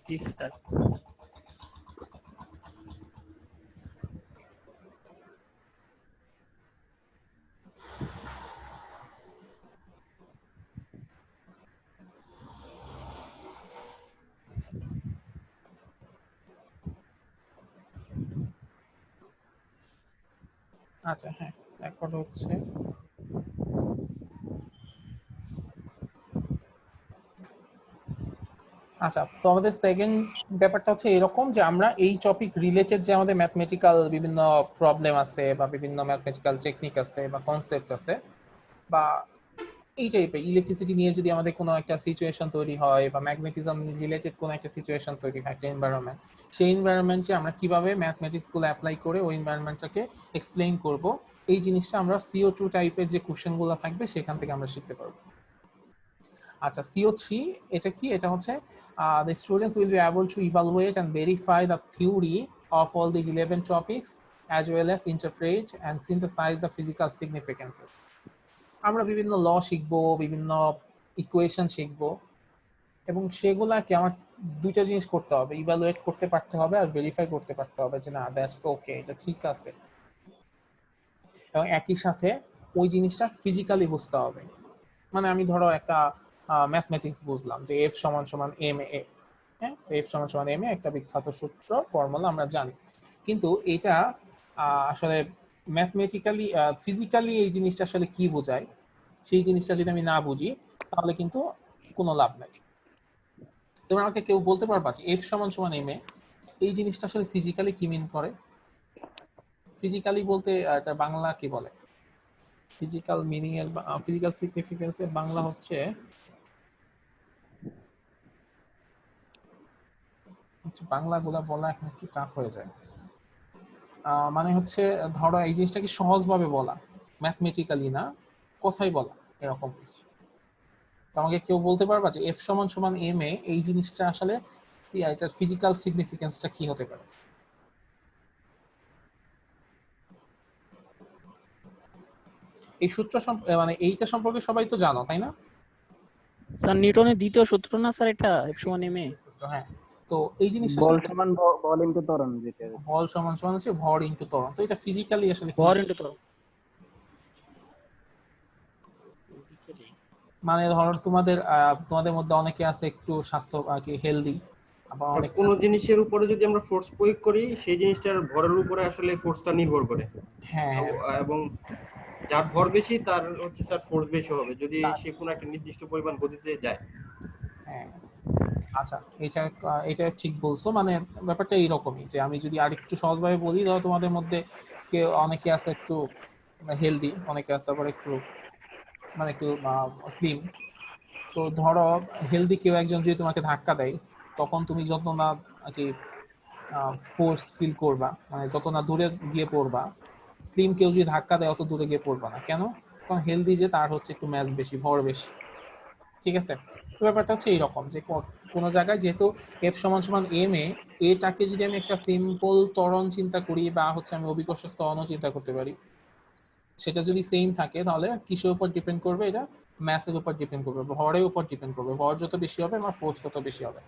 জি sir. আচ্ছা হ্যাঁ, record হচ্ছে। আচ্ছা, তো আমাদের সেকেন্ড ব্যাপারটা হচ্ছে এরকম যে আমরা এই টপিক রিলেটেড যে আমাদের ম্যাথমেটিক্যাল বিভিন্ন প্রবলেম আছে বা বিভিন্ন ম্যাথমেটিক্যাল টেকনিক আছে বা কনসেপ্ট আছে বা এই টাইপের ইলেকট্রিসিটি নিয়ে যদি আমাদের কোনো একটা সিচুয়েশন তৈরি হয় বা ম্যাগনেটিজম রিলেটেড কোনো একটা সিচুয়েশন তৈরি হয় একটা এনভায়রনমেন্ট, সেই এনভায়রনমেন্টে আমরা কিভাবে ম্যাথমেটিক্স গুলো অ্যাপ্লাই করে ওই এনভায়রনমেন্টটাকে এক্সপ্লেইন করব, এই জিনিসটা আমরা CO2 টাইপের যে কোশ্চেনগুলো থাকবে সেখান থেকে আমরা শিখতে পারবো। আচ্ছা, CO3 এটা কি? এটা হচ্ছে the students will be able to evaluate and verify the theory of all the 11 topics as well as interpret and synthesize the physical significances. আমরা বিভিন্ন ল শিখবো, বিভিন্ন ইকুয়েশন শিখবো এবং সেগুলাকে আমার দুইটা জিনিস করতে হবে, ইভালুয়েট করতে পারতে হবে আর ভেরিফাই করতে পারতে হবে যে না দ্যাটস ওকে, এটা ঠিক আছে, এবং একই সাথে ওই জিনিসটা ফিজিক্যালি বুঝতে হবে। মানে আমি ধরো একটা ম্যাথমেটিক্স বুঝলাম যে এফ সমান সমান এম এ, হ্যাঁ, এফ সমান সমান এম এ একটা বিখ্যাত সূত্র ফর্মুলা আমরা জানি, কিন্তু এটা আসলে ম্যাথমেটিক্যালি ফিজিক্যালি এই জিনিসটা আসলে কি বোঝায় সেই জিনিসটা যদি আমি না বুঝি তাহলে কিন্তু কোনো লাভ নাই। তোমরা আমাকে কেউ বলতে পারবা যে এফ সমান সমান এম এ এই জিনিসটা আসলে ফিজিক্যালি কি মিন করে? ফিজিক্যালি বলতে এটা বাংলা কি বলে? ফিজিক্যাল মিনিং এর ফিজিক্যাল সিগনিফিকেন্স এর বাংলা হচ্ছে বাংলাগুলা বলা এখন একটু টাফ হয়ে যায়। মানে হচ্ছে ধরো এই জিনিসটাকে সহজভাবে বলা, ম্যাথমেটিক্যালি না, কথাই বলা, এরকম কিছু। তো আমাকে কেউ বলতে পারবা যে এফ সমান সমান এম এ এই জিনিসটা আসলে কি, এটার ফিজিক্যাল সিগনিফিকেন্সটা কি হতে পারে? এই সূত্র মানে এইটা সম্পর্কে সবাই তো জানো তাই না? স্যার নিউটনের দ্বিতীয় সূত্র না স্যার এটা, এফ সমান এম এ। সূত্র, হ্যাঁ। তো এই জিনিসটা বল আসলে সমান বল ইনটু ত্বরণ যেটা। বল সমান সমান হচ্ছে ভর ইনটু ত্বরণ, তো এটা ফিজিক্যালি আসলে কি? ভর ইনটু ত্বরণ। ফিজিক্যালি মানে ধরো তোমাদের মধ্যে অনেকে আছে একটু স্বাস্থ্য কি হেলদি, আবার অনেকে কোনো আছে। জিনিসের উপরে যদি আমরা ফোর্স প্রয়োগ করি সেই জিনিসটার ভরের উপরে আসলে ফোর্সটা নির্ভর করে। হ্যাঁ হ্যাঁ, এবং যার ভর বেশি তার হচ্ছে স্যার ফোর্স বেশি হবে যদি তার সে কোনো একটা নির্দিষ্ট পরিমাণ গতিতে যায়। হ্যাঁ। আচ্ছা, এটা ঠিক বলছো, মানে ব্যাপারটা এইরকমই যে আমি যদি আরেকটু সহজভাবে বলি, ধরো তোমাদের মধ্যে অনেকে আছে একটু হেলদি, অনেকে আছে আবার একটু মানে একটু স্লিম। তো ধরো হেলদি কেউ একজন যদি তোমাকে ধাক্কা দেয়, তখন তুমি যত না আর কি ফোর্স ফিল করবা, মানে যত না দূরে গিয়ে পড়বা, স্লিম কেউ যদি ধাক্কা দেয় অত দূরে গিয়ে পড়বা না। কেন? কারণ হেলদি যে তার হচ্ছে একটু ম্যাস বেশি, ভর বেশি। ঠিক আছে, তো ব্যাপারটা হচ্ছে এইরকম যে কোনো জায়গায় যেহেতু এফ সমান সমান এম এ, এটাকে যদি আমি একটা সিম্পল ত্বরণ চিন্তা করি বা হচ্ছে আমি অভিকর্ষ ত্বরণও চিন্তা করতে পারি, সেটা যদি সেম থাকে তাহলে কিসের উপর ডিপেন্ড করবে? এটা ম্যাসের উপর ডিপেন্ড করবে, ভরের উপর ডিপেন্ড করবে। ভর যত বেশি হবে আমার ফোর্স তত বেশি হবে।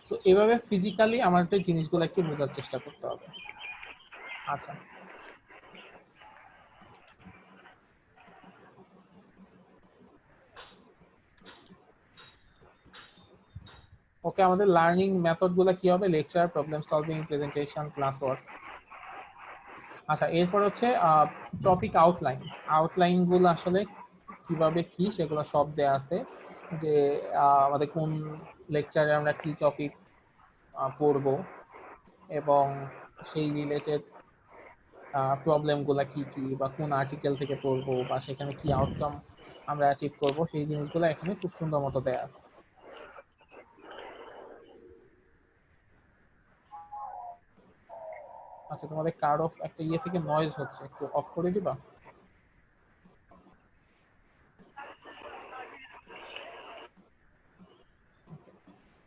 তো এভাবে ফিজিক্যালি আমাদের জিনিসগুলো একটু বোঝার চেষ্টা করতে হবে। আচ্ছা, ওকে, আমাদের লার্নিং মেথড গুলো কি হবে? Lecture, problem solving, presentation, class work. আচ্ছা, এরপর হচ্ছে টপিক আউটলাইন। আউটলাইন গুলো আসলে কিভাবে কি সেগুলো সব দেয়া আছে, যে আমাদের কোন লেকচারে আমরা কি টপিক পড়ব এবং সেই রিলেটেড প্রবলেম গুলা কি কি বা কোন আর্টিকেল থেকে পড়বো বা সেখানে কি আউটকাম আমরা অ্যাচিভ করব, সেই জিনিসগুলো এখানে খুব সুন্দর মতো দেয়া আছে। আচ্ছা, তোমাদের কার অফ একটা ইয়ে থেকে নয়েজ হচ্ছে, একটু অফ করে দিবা?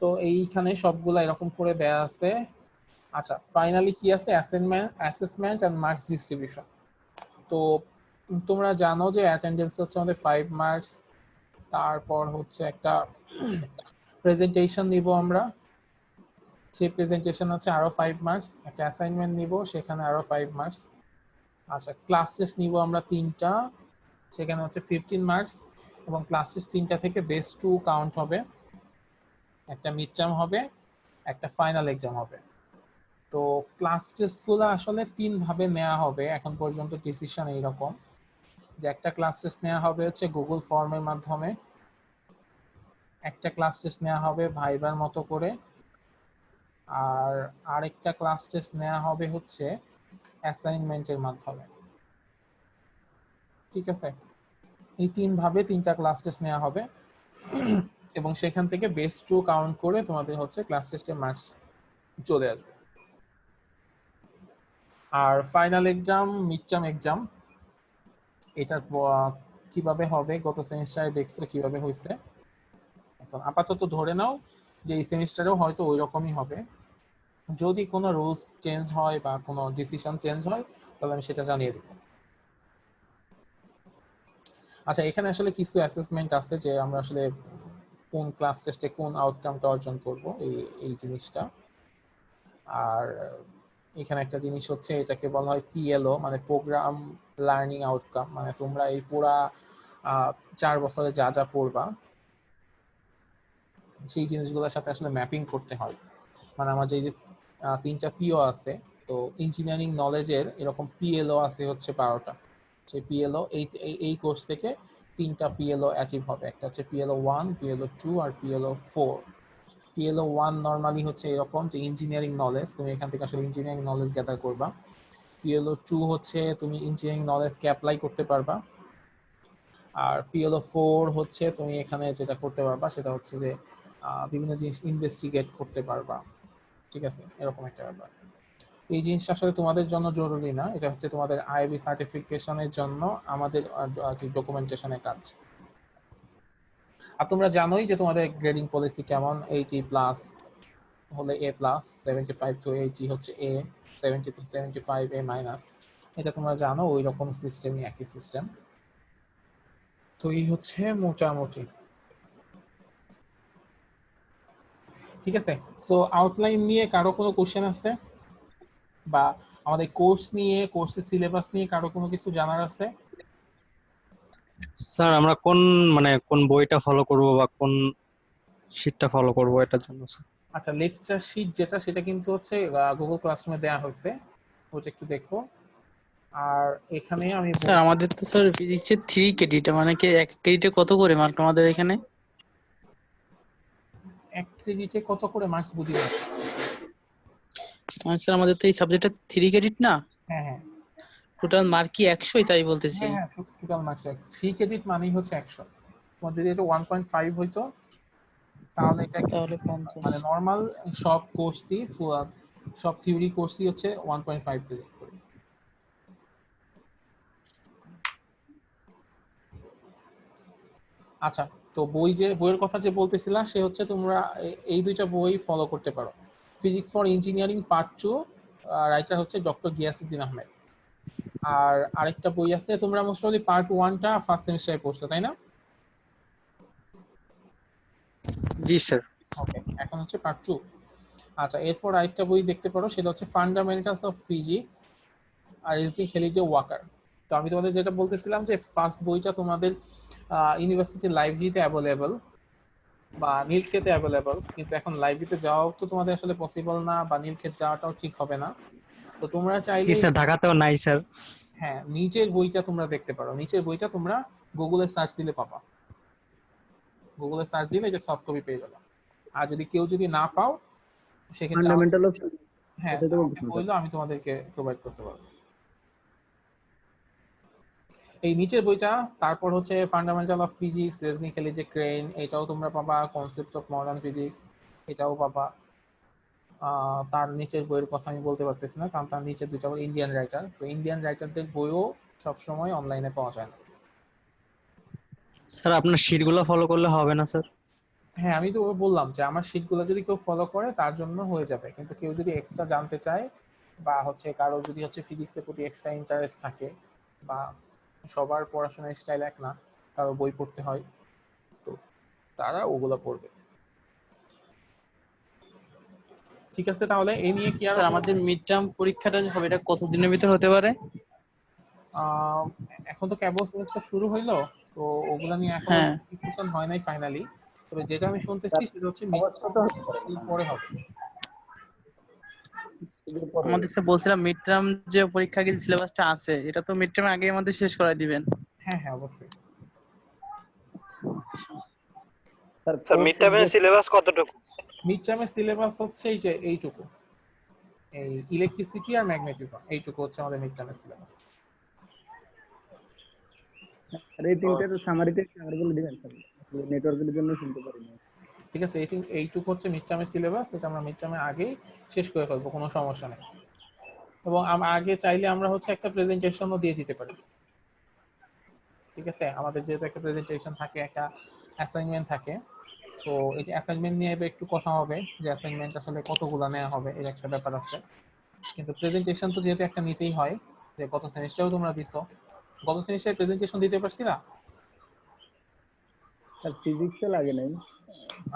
তো এইখানে সবগুলা এরকম করে দেয়া আছে। আচ্ছা, ফাইনালি কি আছে? Assessment and marks distribution. তো তোমরা জানো যে অ্যাটেন্ডেন্স হচ্ছে আমাদের 5 মার্কস, তারপর হচ্ছে একটা প্রেজেন্টেশন নিব আমরা, সেই প্রেজেন্টেশন হচ্ছে আরো 5 মার্কস। একটা অ্যাসাইনমেন্ট নিব, সেখানে আরো 5 মার্কস। আচ্ছা, ক্লাস টেস্ট নিব আমরা 3টা, সেখানে হচ্ছে 15 মার্কস। এবং ক্লাস টেস্ট 3টা থেকে বেস্ট 2 কাউন্ট হবে, একটা মিড টার্ম হবে, একটা ফাইনাল এক্সাম হবে। তো ক্লাস টেস্টগুলো আসলে 3 ভাবে নেওয়া হবে এখন পর্যন্ত ডিসিশন এইরকম, যে একটা ক্লাস টেস্ট নেওয়া হবে হচ্ছে গুগল ফর্মের মাধ্যমে, একটা ক্লাস টেস্ট নেওয়া হবে ভাইবার মতো করে, আর আরেকটা ক্লাস টেস্ট নেওয়া হবে হচ্ছে অ্যাসাইনমেন্টের মাধ্যমে। ঠিক আছে, এই 3 ভাবে 3টা ক্লাস টেস্ট নেওয়া হবে এবং সেখান থেকে বেস্ট 2 কাউন্ট করে তোমাদের হচ্ছে ক্লাস টেস্টের মার্কস চলে আসবে। আর final exam, mid term exam, এটা কিভাবে হবে গত সেমিস্টারে দেখছো কিভাবে হয়েছে। এখন আপাতত ধরে নাও যে এই সেমিস্টারেও হয়তো ওই রকমই হবে। যদি কোনো রুলস চেঞ্জ হয় বা কোনো ডিসিশন চেঞ্জ হয় তাহলে আমি সেটা জানিয়ে দেব। আচ্ছা, এখানে আসলে কিছু অ্যাসেসমেন্ট আছে যে আমরা আসলে কোন ক্লাস টেস্টে কোন আউটকামটা অর্জন করব, এই এই জিনিসটা। আর এখানে একটা জিনিস হচ্ছে, এটাকে বলা হয় পিএলও, মানে প্রোগ্রাম লার্নিং আউটকাম। মানে তোমরা এই পুরা 4 বছরে যা যা পড়বা সেই জিনিসগুলোর সাথে আসলে ম্যাপিং করতে হয়। মানে আমার যে 3টা পিও আছে, তো ইঞ্জিনিয়ারিং নলেজের এরকম পিএলও আছে হচ্ছে 12টা। সেই পিএলও এই কোর্স থেকে 3টা পিএলও অ্যাচিভ হবে। একটা হচ্ছে পিএলও 1, পিএলও 2 আর পিএলও 4। পিএলও 1 নর্মালি হচ্ছে এরকম যে ইঞ্জিনিয়ারিং নলেজ, তুমি এখান থেকে আসলে ইঞ্জিনিয়ারিং নলেজ গ্যাদার করবা। পিএলও 2 হচ্ছে তুমি ইঞ্জিনিয়ারিং নলেজকে অ্যাপ্লাই করতে পারবা। আর পিএলও 4 হচ্ছে তুমি এখানে যেটা করতে পারবা সেটা হচ্ছে যে বিভিন্ন জিনিস ইনভেস্টিগেট করতে পারবা। ঠিক আছে, এরকম একটা ব্যাপার। এই জিনিসটা আসলে তোমাদের জন্য জরুরি না, এটা হচ্ছে তোমাদের আইবি সার্টিফিকেশনের জন্য আমাদের ডকুমেন্টেশনের কাজ। আর তোমরা জানোই যে তোমাদের গ্রেডিং পলিসি কেমন, 80+ হলে A+, 75 to 80 হচ্ছে A, 70 to 75 A-। এটা তোমরা জানো, ওই রকম সিস্টেমই, একই সিস্টেম। তো এই হচ্ছে মোটামুটি। ঠিক আছে, সো আউটলাইন নিয়ে কারো কোনো কোশ্চেন আছে, বা আমাদের কোর্স নিয়ে, কোর্সের সিলেবাস নিয়ে কারো কোনো কিছু জানার আছে? স্যার আমরা কোন বইটা ফলো করব বা কোন শীটটা ফলো করব এটার জন্য স্যার। আচ্ছা, লেকচার শিট যেটা, সেটা কিন্তু হচ্ছে গুগল ক্লাসরুমে দেওয়া হয়েছে, ওটা একটু দেখো। আর এখানে আমি স্যার আমাদের তো স্যার ফিজিক্সের 3 ক্রেডিট, মানে কি 1 ক্রেডিটে কত করে মার্ক আমাদের এখানে? 1 ক্রেডিটে কত করে মার্কস বুঝি না। মানে স্যার আমাদের তো এই সাবজেক্টটা 3 ক্রেডিট না, হ্যাঁ হ্যাঁ টোটাল মার্ক কি 100ই, তাই বলতেছি। হ্যাঁ হ্যাঁ, টোটাল মার্কস 3 ক্রেডিট মানেই হচ্ছে 100। তোমার যদি এটা 1.5 হইতো তাহলে এটা তাহলে 50। মানে নরমাল সব কোর্সই, সব থিওরি কোর্সই হচ্ছে 1.5 ক্রেডিট করে। আচ্ছা, তো বইয়ের কথা যে বলতেছিলাম, সে হচ্ছে তোমরা এই 2টা বই ফলো করতে পারো। Physics for engineering part 2, writer হচ্ছে ডক্টর গিয়াসউদ্দিন আহমেদ। আর আরেকটা বই আছে, তোমরা মোস্ট অফলি পার্ট 1টা ফার্স্ট সেমিস্টারে পড়ছো তাই না? জি স্যার। ওকে, এখন হচ্ছে পার্ট 2। আচ্ছা, এরপর আরেকটা বই দেখতে পারো, সেটা হচ্ছে ফান্ডামেন্টালস অফ ফিজিক্স আর এসডি খেলিজে ওয়াকার। তো আমি তোমাদের যেটা বলতেছিলাম যে ফার্স্ট বইটা তোমাদের ইউনিভার্সিটি লাইব্রেরিতে অ্যাভেলেবল বা নীলক্ষেতে অ্যাভেলেবল, কিন্তু এখন লাইব্রেরিতে যাওয়াও তো তোমাদের আসলে পসিবল না, বা নীলক্ষেত যাওয়াটাও ঠিক হবে না। তো তোমরা জি চাইলে, স্যার, ঢাকাতেও নাই স্যার। হ্যাঁ, নিচের বইটা তোমরা দেখতে পারো। নিচের বইটা তোমরা গুগলে সার্চ দিলে পাবা, গুগলে সার্চ দিলে এটা সফট কপি পেয়ে যাবে। আর যদি কেউ না পাও, সেক্ষেত্রে ফান্ডামেন্টাল অফ, হ্যাঁ এটাই তো আমাকে বলতেছেন স্যার। বললো, আমি তোমাদেরকে প্রোভাইড করতে পারবো এই নিচের বইটা। তারপর হচ্ছে ফান্ডামেন্টাল অফ ফিজিক্স, রেজনি খেলিজে ক্রেন, এটাও তোমরা পাবা। কনসেপ্টস অফ মডার্ন ফিজিক্স, এটাও পাবা। তার নিচের বইয়ের কথা আমি বলতে পারতেছি না, কারণ তার নিচের 2টা ইন্ডিয়ান রাইটার, তো ইন্ডিয়ান রাইটারদের বইও সবসময় অনলাইনে পাওয়া যায় না। স্যার আপনার শীটগুলো ফলো করলে হবে না স্যার? হ্যাঁ, আমি তো বললাম যে আমার শিটগুলো যদি কেউ ফলো করে তার জন্য হয়ে যাবে, কিন্তু কেউ যদি এক্সট্রা জানতে চায়, বা হচ্ছে কারো যদি হচ্ছে ফিজিক্সের প্রতি এক্সট্রা ইন্টারেস্ট থাকে, বা সবার পড়াশোনার স্টাইল এক না, কারো বই পড়তে হয়, তো তারা ওগুলো পড়বে। ঠিক আছে, তাহলে এই নিয়ে কি আর স্যার আমাদের মিড টার্ম পরীক্ষাটা যে হবে এটা কতদিনের ভিতর হতে পারে? আহ, এখন তো কেবল সেমিস্টার শুরু হইলো, তো ওগুলা নিয়ে এখনো হ্যাঁ ডিসিশন হয় নাই ফাইনালি। তবে যেটা আমি শুনতেছি তার সেটা হচ্ছে মিড অবস্থা তো হতে পারে না, পরে হবে। ঈদের পরে আমাদের স্যার বলছিলাম মিড টার্ম যে পরীক্ষা যে সিলেবাসটা আছে এটা তো মিড টার্ম আগে আমাদের শেষ করে দিবেন। হ্যাঁ হ্যাঁ অবশ্যই। স্যার স্যার মিড টার্মের সিলেবাস কতটুকু? মিড টার্মের সিলেবাস হচ্ছে এই যে এইটুকু, এই ইলেকট্রিসিটি আর ম্যাগনেটিজম, এইটুকু হচ্ছে আমাদের মিড টার্মের সিলেবাস। আর এই তিনটার সামারিতে সামারিগুলো দিবেন স্যার, নেটওয়ার্কের জন্য শুনতে পারি না। ঠিক আছে, এইটুকু হচ্ছে মিড টার্মের সিলেবাস, এটা আমরা মিড টার্মের আগেই শেষ করে ফেলবো, কোনো সমস্যা নেই। এবং আগে চাইলে আমরা হচ্ছে একটা প্রেজেন্টেশনও দিয়ে দিতে পারি। ঠিক আছে, আমাদের যেহেতু একটা প্রেজেন্টেশন থাকে, একটা অ্যাসাইনমেন্ট থাকে, তো এই যে অ্যাসাইনমেন্ট নিয়ে এবার একটু কথা হবে যে অ্যাসাইনমেন্ট আসলে কতগুলো নেওয়া হবে, এর একটা ব্যাপার আছে। কিন্তু প্রেজেন্টেশন তো যেহেতু একটা নিতেই হয়, যে গত সেমিস্টারেও তোমরা দিছো, গত সেমিস্টারে প্রেজেন্টেশন দিতে পারছি না? স্যার ফিজিক্সে লাগে নাই।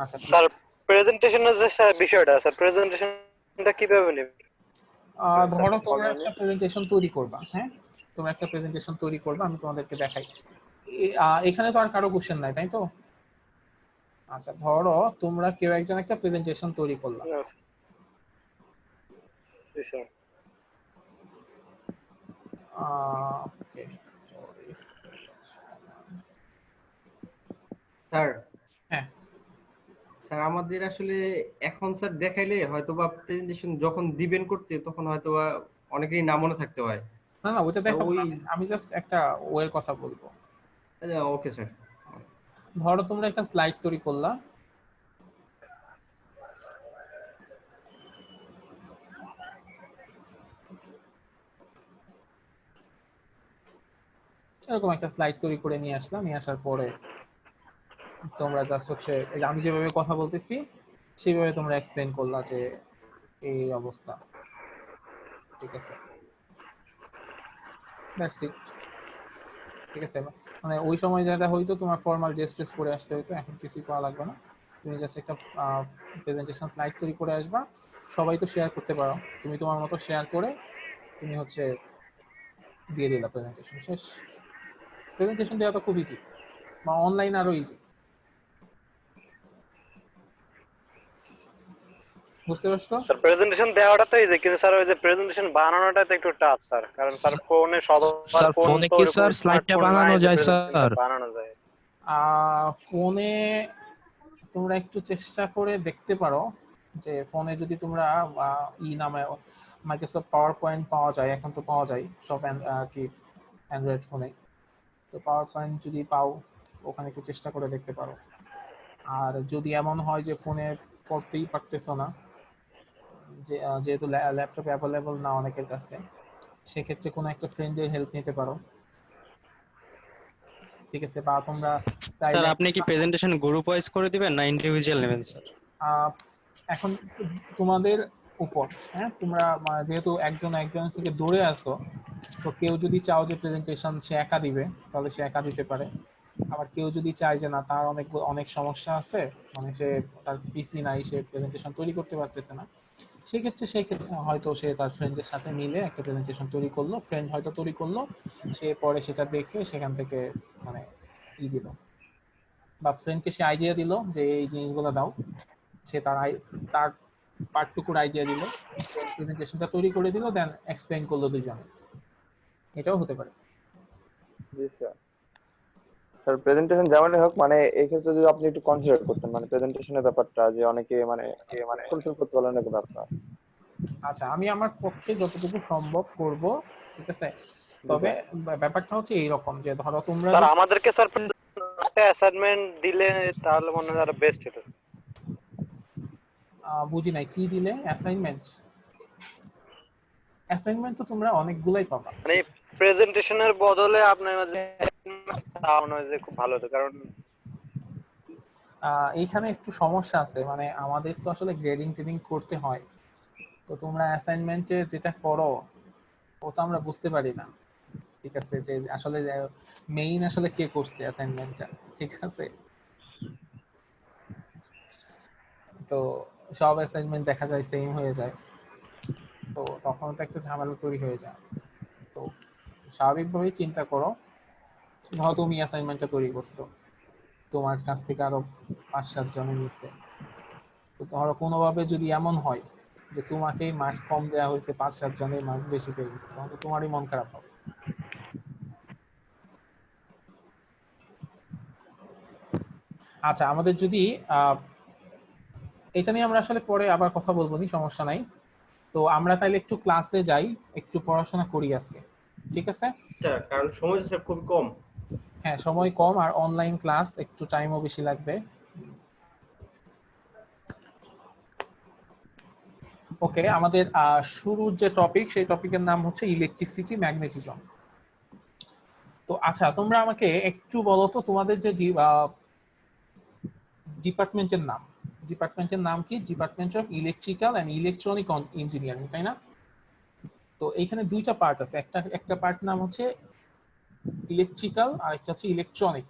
আচ্ছা ঠিক স্যার আছে। প্রেজেন্টেশনের যে স্যার বিষয়টা, স্যার প্রেজেন্টেশনটা কিভাবে নেবেন স্যার ধরো তোমরা অনলাইনে? একটা প্রেজেন্টেশন তৈরি করবা, হ্যাঁ, তোমরা একটা প্রেজেন্টেশন তৈরি করবা, আমি তোমাদেরকে দেখাই। এখানে তো আর কারো কোশ্চেন নাই, তাই তো? আচ্ছা, ধরো তোমরা কেউ একজন একটা প্রেজেন্টেশন তৈরি করলা। না স্যার। জি স্যার। ওকে, সরি। স্যার হ্যাঁ, স্যার আমাদের আসলে এখন স্যার দেখাইলে হয়তোবা প্রেজেন্টেশন যখন দিবেন করতে তখন হয়তোবা অনেকেরই নাম মনে থাকতে হয়। না না, ওইটা দেখাবো ওই না, আমি জাস্ট একটা ওয়ের কথা বলবো। Okay sir. ধরো তোমরা একটা স্লাইড তৈরি করলা, এরকম একটা স্লাইড তৈরি করে নিয়ে আসলাম, নিয়ে আসার পরে তোমরা জাস্ট হচ্ছে এই যে আমি যেভাবে কথা বলতেছি সেইভাবে তোমরা এক্সপ্লেন করলা যে এই অবস্থা। ঠিক আছে, দ্যাটস ইট। ঠিক আছে, মানে ওই সময় যেটা হয়তো তোমার ফর্মাল ড্রেস ট্রেস করে আসতে হতো, এখন কিছুই করা লাগবে না। তুমি জাস্ট একটা প্রেজেন্টেশন স্লাইড তৈরি করে আসবা, সবাই তো শেয়ার করতে পারো, তুমি তোমার মতো শেয়ার করে তুমি হচ্ছে দিয়ে দিলা, প্রেজেন্টেশন শেষ। প্রেজেন্টেশন দেওয়া তো খুব ইজি, বা অনলাইন আরো ইজি। বুঝতে পারছো? স্যার প্রেজেন্টেশন দেওয়াটা তো ইজি, কিন্তু স্যার ওই যে প্রেজেন্টেশন বানানোটা তো একটু টাফ স্যার, কারণ স্যার ফোনে সবার স্যার ফোন ফোনে তো কি ওরকম স্যার স্লাইডটা স্মার্টফোন নাই বানানো যে যায় প্রেজেন্টেশনটা স্যার? বানানো যায়। ফোনে তোমরা একটু চেষ্টা করে দেখতে পারো, যে ফোনে যদি তোমরা নামে মাইক্রোসফট পাওয়ার পয়েন্ট পাওয়া যায়, এখন তো পাওয়া যায় সব কি অ্যান্ড্রয়েড ফোনে, তো পাওয়ার পয়েন্ট যদি পাও ওখানে একটু চেষ্টা করে দেখতে পারো। আর যদি এমন হয় যে ফোনে করতেই পারতেছো না, যেহেতু ল্যাপটপ অ্যাভেলেবল না অনেকের কাছে, সেক্ষেত্রে কোনো একটা ফ্রেন্ডের হেল্প নিতে পারো। ঠিক আছে, বা তোমরা স্যার চাইলে আপনি কি প্রেজেন্টেশন গ্রুপ ওয়াইজ করে দিবেন না ইন্ডিভিজুয়াল নেবেন স্যার? আহ, এখন তোমাদের উপর, হ্যাঁ, তোমরা যেহেতু একজন একজনের থেকে দূরে আসো, তো কেউ যদি চাও যে প্রেজেন্টেশন সে একা দিবে, তাহলে সে একা দিতে পারে। আবার কেউ যদি চায় যে না, তার অনেক অনেক সমস্যা আছে, মানে সে তার পিসি নাই, সে প্রেজেন্টেশন তৈরি করতে পারতেছে না, সেক্ষেত্রে হয়তো সে তার ফ্রেন্ডের সাথে মিলে একটা প্রেজেন্টেশন তৈরি করলো, ফ্রেন্ড হয়তো তৈরি করলো, সে পরে সেটা দেখে সেখান থেকে মানে দিল, বা ফ্রেন্ডকে সে আইডিয়া দিল যে এই জিনিসগুলো দাও, সে তার পার্টটুকুর আইডিয়া দিল, প্রেজেন্টেশনটা তৈরি করে দিল, দেন এক্সপ্লেইন করলো দুজনে, এটাও হতে পারে। জি স্যার। স্যার প্রেজেন্টেশন যেমনই হোক, মানে এই ক্ষেত্রে যদি আপনি একটু কনসিডার করতেন, মানে প্রেজেন্টেশনের ব্যাপারটা, যে অনেকে মানে ফুলফিল করতে পারলেন না ব্যাপারটা। আচ্ছা, আমি আমার পক্ষে যতটুকু সম্ভব করব। ঠিক আছে, জি তবে স্যার। ব্যাপারটা হচ্ছে এইরকম যে ধরো তোমরা স্যার আমাদেরকে স্যার একটা অ্যাসাইনমেন্ট দিলে তাহলে মনে হয় আরো বেস্ট হতো। বুঝি নাই কি দিলে অ্যাসাইনমেন্ট? অ্যাসাইনমেন্ট তো তোমরা অনেকগুলাই পাবা। মানে প্রেজেন্টেশনের বদলে আপনার যে তাও মনে হয় যে খুব ভালো হতো, কারণ এইখানে একটু সমস্যা আছে, মানে আমাদের তো আসলে গ্রেডিং টেডিং করতে হয়, তো তোমরা অ্যাসাইনমেন্টে যেটা করো ও তো আমরা বুঝতে পারি না। ঠিক আছে, যে আসলে মেইন আসলে কে করছে অ্যাসাইনমেন্টটা। ঠিক আছে, তো সব অ্যাসাইনমেন্ট দেখা যায় সেম হয়ে যায়, তো তখন তো একটা ঝামেলা তৈরি হয়ে যায়। তো স্বাভাবিকভাবেই চিন্তা করো, ধরো তুমি অ্যাসাইনমেন্টটা তৈরি করছো, তোমার কাছ থেকে আরো 5-7 জনে নিচ্ছে, তো ধরো কোনোভাবে যদি এমন হয় যে তোমাকেই মার্কস কম দেওয়া হয়েছে, 5-7 জনের মার্কস বেশি পেয়ে গেছে, তখন তো তোমারই মন খারাপ হবে। আচ্ছা, আমাদের যদি এটা নিয়ে আমরা আসলে পরে আবার কথা বলবো, নি সমস্যা নাই। তো আমরা তাইলে একটু ক্লাসে যাই, একটু পড়াশোনা করি আজকে, ঠিক আছে? স্যার কারণ সময় স্যার খুব কম। হ্যাঁ, সময় কম, আর অনলাইন ক্লাস, একটু টাইমও বেশি লাগবে। ওকে, আমাদের শুরুর যে টপিক, সেই টপিকের নাম হচ্ছে ইলেকট্রিসিটি ম্যাগনেটিজম। তো আচ্ছা, তোমরা আমাকে একটু বলো তো তোমাদের যে ডিপার্টমেন্টের নাম কি? Department of electrical and electronic engineering, তাই না? তো এইখানে দুইটা পার্ট আছে, একটা পার্ট নাম হচ্ছে ইলেকট্রিক্যাল আর একটা হচ্ছে ইলেকট্রনিক।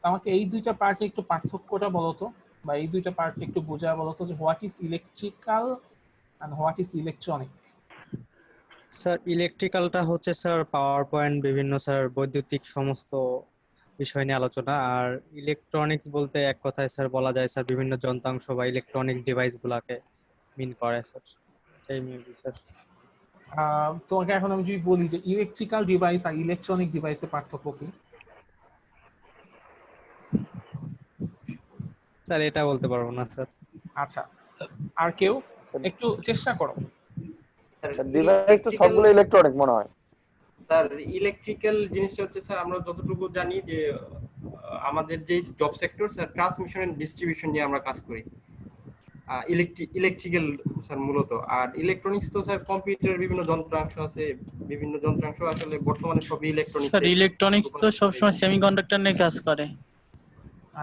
আমাকে এই দুইটা পার্টে একটু পার্থক্যটা বলো তো, বা এই দুইটা পার্ট একটু বোঝায় বলো তো, যে what is electrical and what is electronic. Sir ইলেকট্রিক্যালটা হচ্ছে স্যার পাওয়ার পয়েন্ট, বিভিন্ন স্যার বৈদ্যুতিক সমস্ত বিষয় নিয়ে আলোচনা। আর ইলেকট্রনিক্স বলতে এক কথায় স্যার বলা যায় স্যার বিভিন্ন যন্ত্রাংশ বা ইলেকট্রনিক্স ডিভাইস গুলাকে মিন করে স্যার, সেই মেবি স্যার। তোমাকে এখন আমি যদি বলি যে ইলেকট্রিক্যাল ডিভাইস আর ইলেকট্রনিক ডিভাইসের পার্থক্য কি? স্যার এটা বলতে পারবো না স্যার। আচ্ছা, আর কেউ একটু চেষ্টা করো। ডিভাইস তো সবগুলো ইলেকট্রনিক মনে হয়। স্যার ইলেকট্রিক্যাল জিনিসটা হচ্ছে স্যার আমরা যতটুকু জানি যে আমাদের যে job sector sir transmission and distribution নিয়ে আমরা কাজ করি, ইলেকট্রিক্যাল স্যার মূলত। আর ইলেকট্রনিক্স তো স্যার কম্পিউটারের বিভিন্ন যন্ত্রাংশ আছে, বিভিন্ন যন্ত্রাংশ আসলে বর্তমানে সবই ইলেকট্রনিক্স। স্যার ইলেকট্রনিক্স তো সবসময় সেমিকন্ডাক্টর নিয়ে কাজ করে।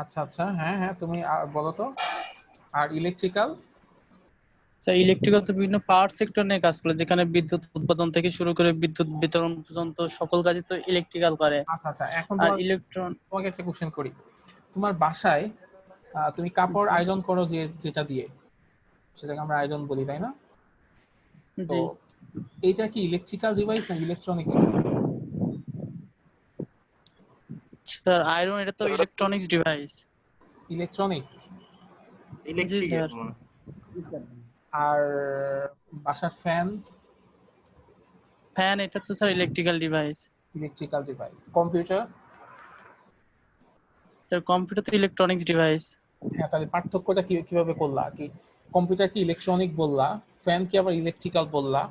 আচ্ছা আচ্ছা, হ্যাঁ হ্যাঁ, তুমি বলো তো। আর ইলেকট্রিক্যাল? স্যার ইলেকট্রিক্যাল তো বিভিন্ন পাওয়ার সেক্টর নিয়ে কাজ করে, যেখানে বিদ্যুৎ উৎপাদন থেকে শুরু করে বিদ্যুৎ বিতরণ পর্যন্ত সকল কাজই তো ইলেকট্রিক্যাল করে। আচ্ছা আচ্ছা, এখন আর ইলেকট্রন তোমাকে একটা কোশ্চেন করি। তোমার বাসায় তুমি কাপড় আয়রন করো যেটা দিয়ে, সেটাকে আমরা আয়রন বলি, তাই না? তো জি এইটা কি ইলেকট্রিক্যাল ডিভাইস না ইলেকট্রনিক? স্যার আয়রন এটা তো ইলেকট্রনিক্স ডিভাইস। ইলেকট্রনিক? জি স্যার। আর বাসার ফ্যান? ফ্যান এটা তো sir electrical device. Electrical device. Computer? Sir computer তো ইলেকট্রনিক্স ডিভাইস। হ্যাঁ, তাহলে পার্থক্যটা কিভাবে করলা? কি কম্পিউটার কি ইলেকট্রনিক বললা, ফ্যান কি আবার ইলেকট্রিক্যাল বললা?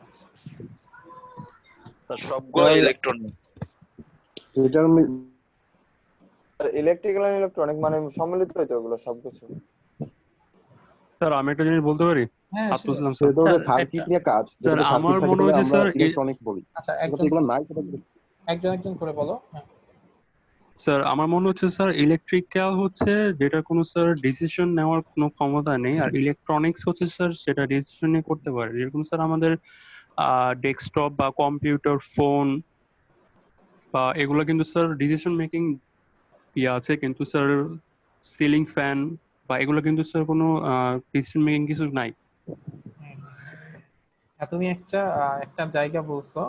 সবগুলো ইলেকট্রনিক। এটার ইলেকট্রিক্যাল আর ইলেকট্রনিক মানে সম্মিলিত হয়তো ওগুলো সবকিছু। স্যার আমি একটা জিনিস বলতে পারি? হ্যাঁ, আব্দুল সালাম স্যার। এটা হচ্ছে সার্কিট নিয়ে কাজ, স্যার আমার মনে হচ্ছে আমরা স্যার ইলেকট্রনিক্স বলি। আচ্ছা, এগুলো নাই, একজন করে বলো। হ্যাঁ স্যার আমার মনে হচ্ছে স্যার ইলেকট্রিক্যাল হচ্ছে যেটা কোনো স্যার ডিসিশন নেওয়ার কোনো ক্ষমতা নেই, আর ইলেকট্রনিক্স হচ্ছে স্যার সেটা ডিসিশন নিয়ে করতে পারে। যেরকম স্যার আমাদের ডেস্কটপ বা কম্পিউটার, ফোন বা এগুলো কিন্তু স্যার ডিসিশন মেকিং আছে, কিন্তু স্যার সিলিং ফ্যান বা এগুলো কিন্তু স্যার কোনো ডিসিশন মেকিং কিছু নাই। তুমি একটা জায়গা বলছো,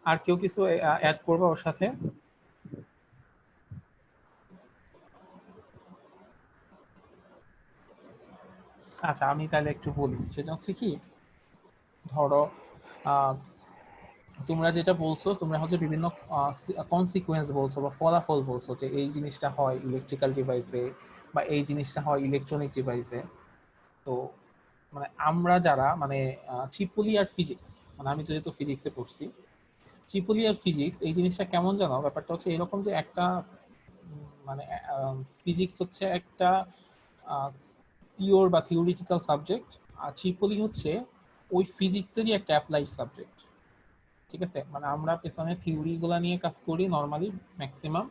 আর কেউ কিছু অ্যাড করবে ওর সাথে? আচ্ছা, আমি তাহলে একটু বলি। সেটা হচ্ছে কি, ধরো তোমরা যেটা বলছো, তোমরা হচ্ছে বিভিন্ন কনসিকুয়েন্স বলছো বা ফলাফল বলছো, যে এই জিনিসটা হয় ইলেকট্রিক্যাল ডিভাইসে বা এই জিনিসটা হয় ইলেকট্রনিক ডিভাইসে। তো মানে আমরা যারা মানে ট্রিপলি আর ফিজিক্স, মানে আমি তো যেহেতু ফিজিক্সে পড়ছি, ট্রিপলি আর ফিজিক্স এই জিনিসটা কেমন জানো? ব্যাপারটা হচ্ছে এরকম যে একটা মানে ফিজিক্স হচ্ছে একটা পিওর বা থিওরিটিক্যাল সাবজেক্ট, আর ট্রিপলি হচ্ছে ওই ফিজিক্সেরই একটা অ্যাপ্লাইড সাবজেক্ট। ঠিক আছে, মানে আমরা পেছনে থিওরিগুলো নিয়ে কাজ করি নর্মালি ম্যাক্সিমাম,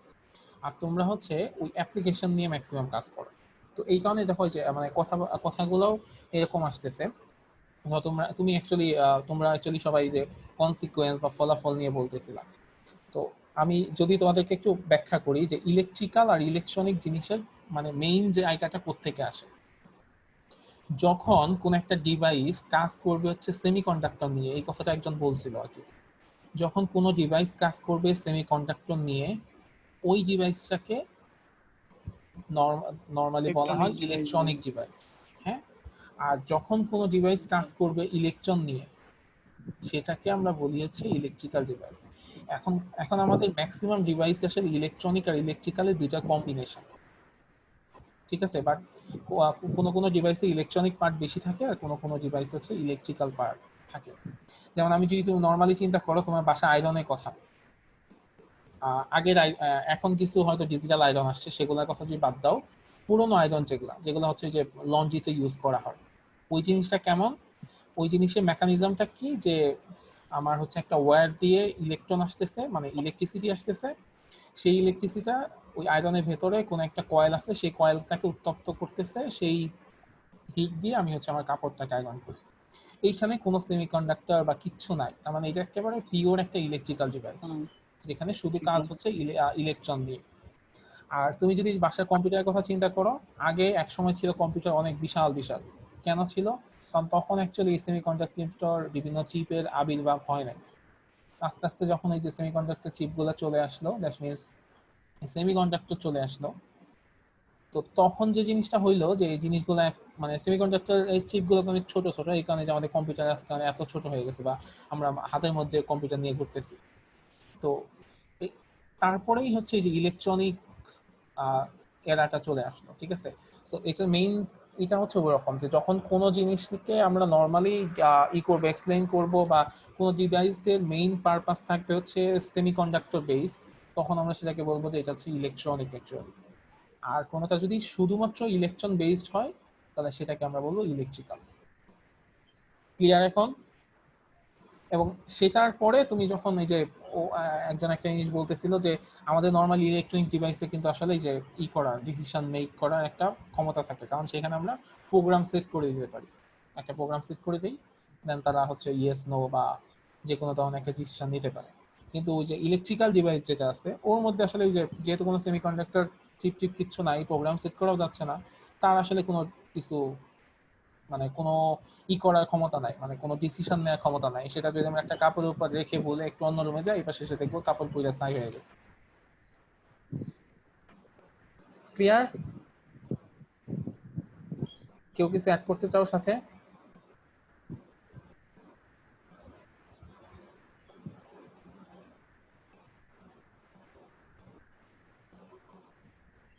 আর তোমরা হচ্ছে ওই অ্যাপ্লিকেশন নিয়ে ম্যাক্সিমাম কাজ করো। তো এই কারণে দেখো যে মানে কথাগুলোও এরকম আসতেছে। তোমরা অ্যাকচুয়ালি সবাই যে কনসিকুয়েন্স বা ফলাফল নিয়ে বলতেছিলাম। তো আমি যদি তোমাদেরকে একটু ব্যাখ্যা করি যে ইলেকট্রিক্যাল আর ইলেকট্রনিক জিনিসের মানে মেইন যে আইডিয়াটা কোত্থেকে আসে। যখন কোন একটা ডিভাইস কাজ করবে হচ্ছে সেমিকন্ডাক্টর নিয়ে, এই কথাটা একজন বলছিল আর কি, যখন কোনো ডিভাইস কাজ করবে সেমিকন্ডাক্টর নিয়ে, ওই ডিভাইসটাকে নরমালি বলা হয় ইলেকট্রনিক ডিভাইস। হ্যাঁ, আর যখন কোনো ডিভাইস কাজ করবে ইলেকট্রন নিয়ে, সেটাকে আমরা বলি হচ্ছে ইলেকট্রিক্যাল ডিভাইস। এখন এখন আমাদের ম্যাক্সিমাম ডিভাইস আসলে ইলেকট্রনিক আর ইলেকট্রিক্যালের দুইটা কম্বিনেশন, ঠিক আছে। বাট কোনো কোনো ডিভাইসে ইলেকট্রনিক পার্ট বেশি থাকে আর কোনো কোনো ডিভাইস হচ্ছে ইলেকট্রিক্যাল পার্ট থাকে। যেমন আমি যদি তুমি নর্মালি চিন্তা করো তোমার বাসা আয়রনের কথা, আগের এখন কিছু হয়তো ডিজিটাল আয়রন আসছে, সেগুলোর কথা যদি বাদ দাও, পুরোনো আয়রন যেগুলো হচ্ছে যে লন্ড্রিতে ইউজ করা হয়, ওই জিনিসটা কেমন, ওই জিনিসের মেকানিজমটা কি, যে আমার হচ্ছে একটা ওয়্যার দিয়ে ইলেকট্রন আসতেছে, মানে ইলেকট্রিসিটি আসতেছে, সেই ইলেকট্রিসিটিটা ওই আয়রনের ভেতরে কোনো একটা কয়েল আছে, সেই কয়েলটাকে উত্তপ্ত করতেছে, সেই হিট দিয়ে আমি হচ্ছে আমার কাপড়টাকে আয়রন করি। এইখানে কোনো সেমিকন্ডাক্টর বা কিচ্ছু নাই, তার মানে এটা একেবারে পিওর একটা ইলেকট্রিক্যাল ডিভাইস, যেখানে শুধু কাজ হচ্ছে ইলেকট্রন দিয়ে। আর তুমি যদি বাসার কম্পিউটারের কথা চিন্তা করো, আগে এক সময় ছিল কম্পিউটার অনেক বিশাল বিশাল। কেন ছিল? কারণ তখন অ্যাকচুয়ালি সেমিকন্ডাক্টর বিভিন্ন চিপের আবির্ভাব হয় নাই। আস্তে আস্তে যখন এই যে সেমিকন্ডাক্টর চিপগুলো চলে আসলো, দ্যাট মিনস সেমিকন্ডাক্টর চলে আসলো, তো তখন যে জিনিসটা হইলো যে এই জিনিসগুলো মানে সেমিকন্ডাক্টর এই চিপগুলো অনেক ছোট ছোট, এই কারণে যে আমাদের কম্পিউটার আজকে এত ছোট হয়ে গেছে, বা আমরা হাতের মধ্যে কম্পিউটার নিয়ে ঘুরতেছি। তো তারপরেই হচ্ছে এই যে ইলেকট্রনিক এরাটা চলে আসলো, ঠিক আছে। সো এটার মেইন এটা হচ্ছে ওরকম যে যখন কোনো জিনিসকে আমরা নর্মালি করবো, এক্সপ্লেইন করবো, বা কোনো ডিভাইসের মেইন পারপাস থাকবে হচ্ছে সেমিকন্ডাক্টর বেসড, তখন আমরা সেটাকে বলবো যে এটা হচ্ছে ইলেকট্রনিক অ্যাকচুয়ালি। আর কোনোটা যদি শুধুমাত্র ইলেকট্রন বেসড হয়, তাহলে সেটাকে আমরা বলবো ইলেকট্রিক্যাল। ক্লিয়ার এখন? এবং সেটার পরে তুমি যখন এই যে একজন একটা জিনিস বলতেছিল যে আমাদের নর্মালি ইলেকট্রনিক ডিভাইসে কিন্তু আসলে যে করার ডিসিশন মেক করার একটা ক্ষমতা থাকে, কারণ সেখানে আমরা প্রোগ্রাম সেট করে দিতে পারি, একটা প্রোগ্রাম সেট করে দিই, দেন তারা হচ্ছে ইয়েস নো বা যে কোনো ধরনের একটা ডিসিশন নিতে পারে। কিন্তু ওই যে ইলেকট্রিক্যাল ডিভাইস যেটা আছে, ওর মধ্যে আসলে ওই যে যেহেতু কোনো সেমিকন্ডাক্টর চিপ টিপ কিচ্ছু নাই, প্রোগ্রাম সেট করাও যাচ্ছে না, তার আসলে কোনো কিছু মানে কোনো করার ক্ষমতা নাই, মানে কোনো ডিসিশন নেওয়ার ক্ষমতা নাই। সেটা যদি আমরা একটা কাপড়ের উপর রেখে বলে একটু অন্য রুমে যাই, এবার শেষে দেখবো কাপড় পুরো ছাই হয়ে গেছে। ক্লিয়ার? কেউ কিছু অ্যাড করতে চাও সাথে?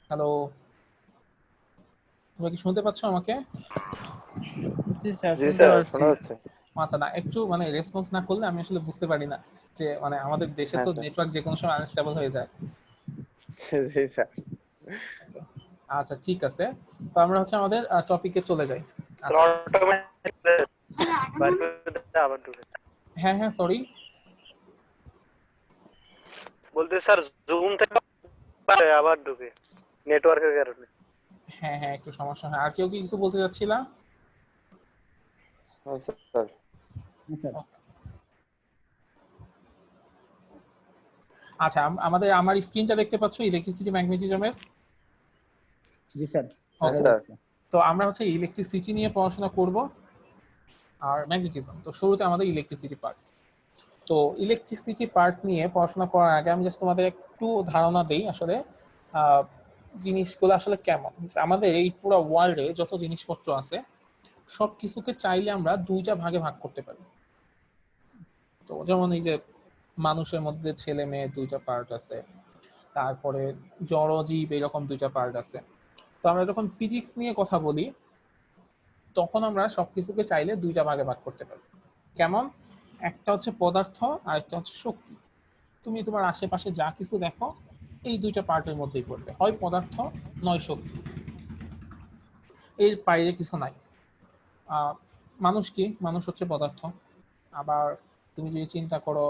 হ্যালো, তোমরা কি শুনতে পাচ্ছ আমাকে? জি স্যার, জি শুনতে স্যার, পারছি। শোনা যাচ্ছে। আচ্ছা, না একটু মানে রেসপন্স না করলে আমি আসলে বুঝতে পারি না, যে মানে আমাদের দেশে তো হ্যাঁ স্যার। নেটওয়ার্ক যে কোনো সময় আনস্টেবল হয়ে যায়। জি স্যার। আচ্ছা ঠিক আছে, তো আমরা হচ্ছে আমাদের টপিকে চলে যাই। স্যার অটোমেটিক বাইরে করে আবার ঢুকে। হ্যাঁ হ্যাঁ, সরি, বলতে স্যার জুম থেকে বাইরে আবার ঢুকে নেটওয়ার্কের কারণে। হ্যাঁ হ্যাঁ, একটু সমস্যা হয়। আর কেউ কি কিছু বলতে চাচ্ছিলা? হ্যাঁ স্যার। আচ্ছা, আমার স্ক্রিনটা দেখতে পাচ্ছ ইলেকট্রিসিটি ম্যাগনেটিজমের? জি স্যার। হ্যাঁ স্যার। তো আমরা হচ্ছে ইলেকট্রিসিটি নিয়ে পড়াশোনা করব আর ম্যাগনেটিজম। তো শুরুতে আমাদের ইলেকট্রিসিটি পার্ট। তো ইলেকট্রিসিটি পার্ট নিয়ে পড়াশোনা করার আগে আমি জাস্ট তোমাদের একটু ধারণা দেই আসলে জিনিসগুলো আসলে কেমন। আমাদের এই পুরো ওয়ার্ল্ডে যত জিনিসপত্র আছে সব কিছুকে চাইলে আমরা দুইটা ভাগে ভাগ করতে পারি। তো যেমন এই যে মানুষের মধ্যে ছেলে মেয়ে দুইটা পার্ট আছে, তারপরে জড়জীব এরকম দুইটা পার্ট আছে। তো আমরা যখন ফিজিক্স নিয়ে কথা বলি তখন আমরা সবকিছুকে চাইলে দুইটা ভাগে ভাগ করতে পারি। কেমন? একটা হচ্ছে পদার্থ আর একটা হচ্ছে শক্তি। তুমি তোমার আশেপাশে যা কিছু দেখো এই দুইটা পার্টের মধ্যেই পড়বে, হয় পদার্থ নয় শক্তি, এর বাইরে কিছু নাই। মানুষ কি? মানুষ হচ্ছে পদার্থ। আবার তুমি যদি চিন্তা করো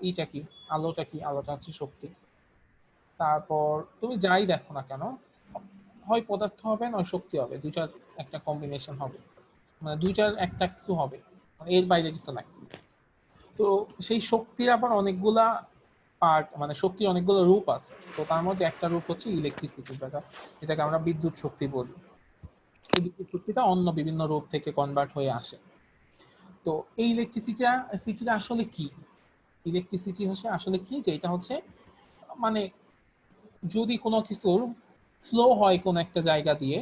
ইটা কি, আলোটা কি, আলোটা হচ্ছে শক্তি। তারপর তুমি যাই দেখো না কেন, হয় পদার্থ হবে নয় শক্তি হবে, দুইটার একটা কম্বিনেশন হবে, মানে দুইটার একটা কিছু হবে, মানে এর বাইরে কিছু নাই। তো সেই শক্তির আবার অনেকগুলা পার্ট, মানে শক্তির অনেকগুলো রূপ আছে। তো তার মধ্যে একটা রূপ হচ্ছে ইলেকট্রিসিটি, যেটাকে আমরা বিদ্যুৎ শক্তি বলি। বিদ্যুৎ শক্তিটা অন্য বিভিন্ন রূপ থেকে কনভার্ট হয়ে আসে। তো এই ইলেকট্রিসিটিটা আসলে কি? ইলেকট্রিসিটি হচ্ছে আসলে কি, যে এটা হচ্ছে মানে যদি কোনো কিছুর ফ্লো হয় কোন একটা জায়গা দিয়ে,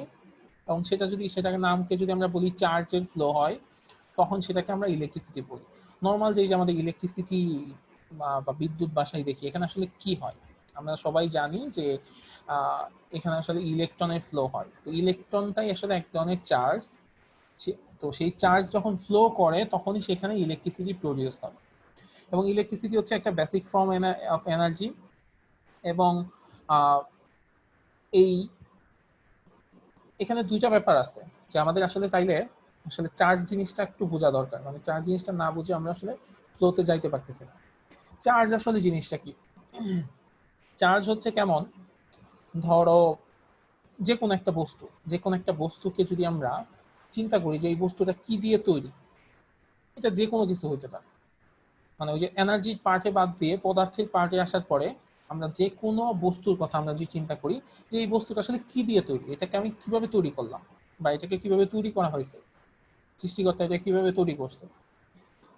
এবং সেটাকে নামকে যদি আমরা বলি চার্জের ফ্লো হয়, তখন সেটাকে আমরা ইলেকট্রিসিটি বলি। নর্মাল যে আমাদের ইলেকট্রিসিটি বা বিদ্যুৎ বাসায় দেখি, এখানে আসলে কি হয়? আমরা সবাই জানি যে এখানে আসলে ইলেকট্রনের ফ্লো হয়। তো ইলেকট্রনটাই আসলে এক ধরনের চার্জ। তো সেই চার্জ যখন ফ্লো করে তখনই সেখানে ইলেকট্রিসিটি প্রডিউস হয়। এবং ইলেকট্রিসিটি হচ্ছে একটা বেসিক ফর্ম অফ এনার্জি। এবং এই এখানে দুইটা ব্যাপার আছে, যে আমাদের আসলে তাইলে আসলে চার্জ জিনিসটা একটু বোঝা দরকার। মানে চার্জ জিনিসটা না বুঝে আমরা আসলে ফ্লোতে যাইতে পারতেছি না। চার্জ আসলে জিনিসটা কি? চার্জ হচ্ছে কেমন, ধরো যে কোনো একটা বস্তুকে যদি আমরা চিন্তা করি যে এই বস্তুটা কি দিয়ে তৈরি, এটা যে কোনো কিছু হতে পারে। মানে ওই যে এনার্জির পার্টে বাদ দিয়ে পদার্থের পার্টে আসার পরে আমরা যে কোনো বস্তুর কথা আমরা যদি চিন্তা করি যে এই বস্তুটা আসলে কি দিয়ে তৈরি, এটাকে আমি কিভাবে তৈরি করলাম, বা এটাকে কিভাবে তৈরি করা হয়েছে, সৃষ্টিকর্তা এটা কিভাবে তৈরি করছে।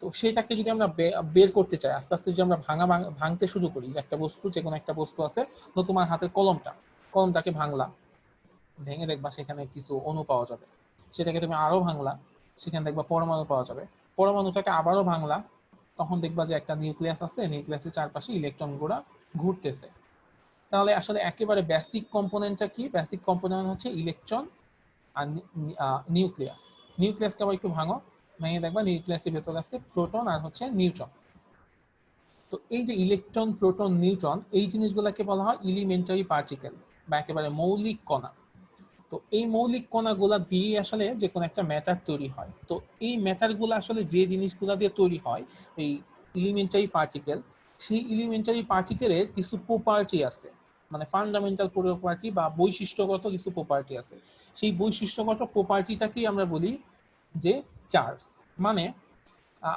তো সেটাকে যদি আমরা বের করতে চাই, আস্তে আস্তে যদি আমরা ভাঙতে শুরু করি, যে একটা বস্তু, যে কোনো একটা বস্তু আছে, তো তোমার হাতের কলমটাকে ভাঙলা, ভেঙে দেখবা সেখানে কিছু অণু পাওয়া যাবে। সেটাকে তুমি আরো ভাঙলা, সেখানে দেখবা পরমাণু পাওয়া যাবে। পরমাণুটাকে আবারও ভাঙলা, তখন দেখবা যে একটা নিউক্লিয়াস আছে, নিউক্লিয়াসের চারপাশে ইলেকট্রন গুলা ঘুরতেছে। তাহলে আসলে একেবারে বেসিক কম্পোনেন্টটা কি? বেসিক কম্পোনেন্ট হচ্ছে ইলেকট্রন আর নিউক্লিয়াসকে আবার একটু ভাঙো, ভেঙে দেখবা নিউক্লিয়াসের ভেতরে আছে প্রোটন আর হচ্ছে নিউট্রন। তো এই যে ইলেকট্রন, প্রোটন, নিউট্রন, এই জিনিসগুলোকে বলা হয় এলিমেন্টারি পার্টিকেল বা একেবারে মৌলিক কণা। তো এই মৌলিক কণাগুলা দিয়ে আসলে যে কোনো একটা ম্যাটার তৈরি হয়। তো এই ম্যাটারগুলো আসলে যে জিনিসগুলা দিয়ে তৈরি হয়, এই এলিমেন্টারি পার্টিকেল, সেই এলিমেন্টারি পার্টিকেলের কিছু প্রপার্টি আছে, মানে ফান্ডামেন্টাল প্রপার্টি বা বৈশিষ্ট্যগত কিছু প্রপার্টি আছে। সেই বৈশিষ্ট্যগত প্রপার্টিটাকেই আমরা বলি যে চার্জ। মানে